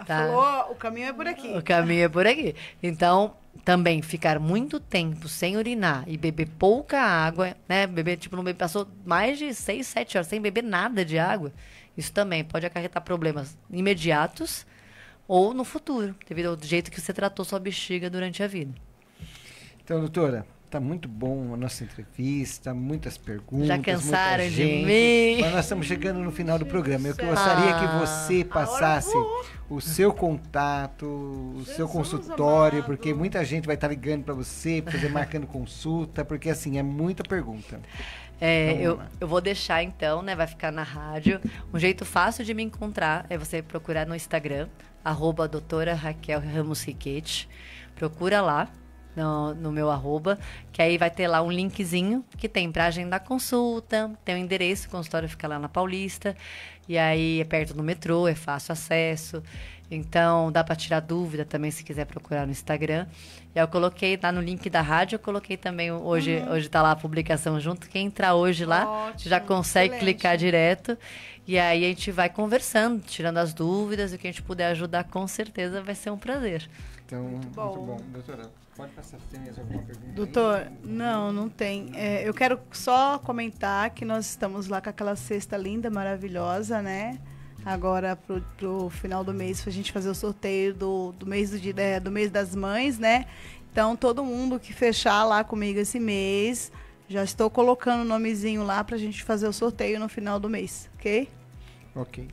Tá? Falou, o caminho é por aqui. O caminho é por aqui. Então, também ficar muito tempo sem urinar e beber pouca água, né? Beber, tipo, não passou mais de 6, 7 horas sem beber nada de água. Isso também pode acarretar problemas imediatos ou no futuro, devido ao jeito que você tratou sua bexiga durante a vida. Então, doutora, tá muito bom a nossa entrevista, muitas perguntas. Já cansaram de mim. Mas nós estamos chegando no final do programa. Eu gostaria que você passasse o seu contato, o seu consultório, amado. Porque muita gente vai estar ligando para você, marcando consulta, porque assim, é muita pergunta. Eu vou deixar então, né? Vai ficar na rádio. Um jeito fácil de me encontrar é você procurar no Instagram, @doutora Raquel Ramos Riquete. Procura lá. No meu @, que aí vai ter lá um linkzinho que tem pra agendar consulta, tem o endereço, o consultório fica lá na Paulista, e aí é perto do metrô, é fácil acesso, então dá pra tirar dúvida também se quiser procurar no Instagram. E aí eu coloquei lá no link da rádio, eu coloquei também, hoje tá lá a publicação junto, quem entrar hoje lá já consegue clicar direto, e aí a gente vai conversando, tirando as dúvidas, e o que a gente puder ajudar com certeza vai ser um prazer. Então, muito bom. Doutora, pode passar se tem mais alguma pergunta? Doutor, não tem. Eu quero só comentar que nós estamos lá com aquela cesta linda, maravilhosa, né? Agora, pro final do mês, pra gente fazer o sorteio do mês das mães, né? Então, todo mundo que fechar lá comigo esse mês, já estou colocando o nomezinho lá pra gente fazer o sorteio no final do mês, ok? Ok.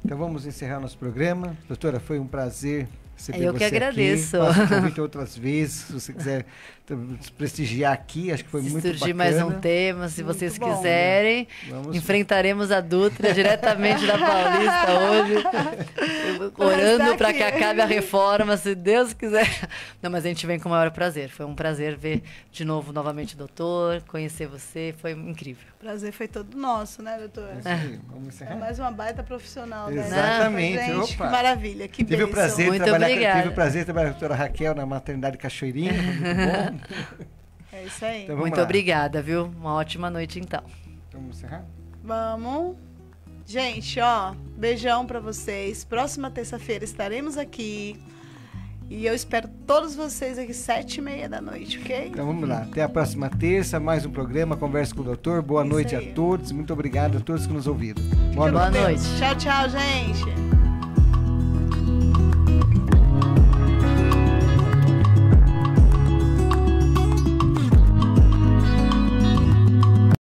Então, vamos encerrar nosso programa. Doutora, foi um prazer. Eu que agradeço. Faço convite outras vezes, se você quiser prestigiar aqui, acho que foi muito bacana. Se surgir mais um tema, se vocês quiserem, enfrentaremos a Dutra diretamente da Paulista hoje, orando para que acabe a reforma, se Deus quiser. Não, mas a gente vem com o maior prazer. Foi um prazer ver de novo, novamente, o doutor, conhecer você, foi incrível. O prazer foi todo nosso, né, doutor? Vamos encerrar. É mais uma baita profissional, né? Exatamente. Gente, que maravilha, que bênção. Tive o prazer de trabalhar com a doutora Raquel na maternidade Cachoeirinha, foi muito bom. É isso aí. Então, muito obrigada, viu? Uma ótima noite, então. Vamos encerrar? Vamos. Gente, beijão pra vocês. Próxima terça-feira estaremos aqui. E eu espero todos vocês aqui 7h30 da noite, ok? Então vamos lá. Até a próxima terça, mais um programa, Conversa com o Doutor. Boa noite a todos. Muito obrigado a todos que nos ouviram. Boa noite. Tchau, tchau, gente.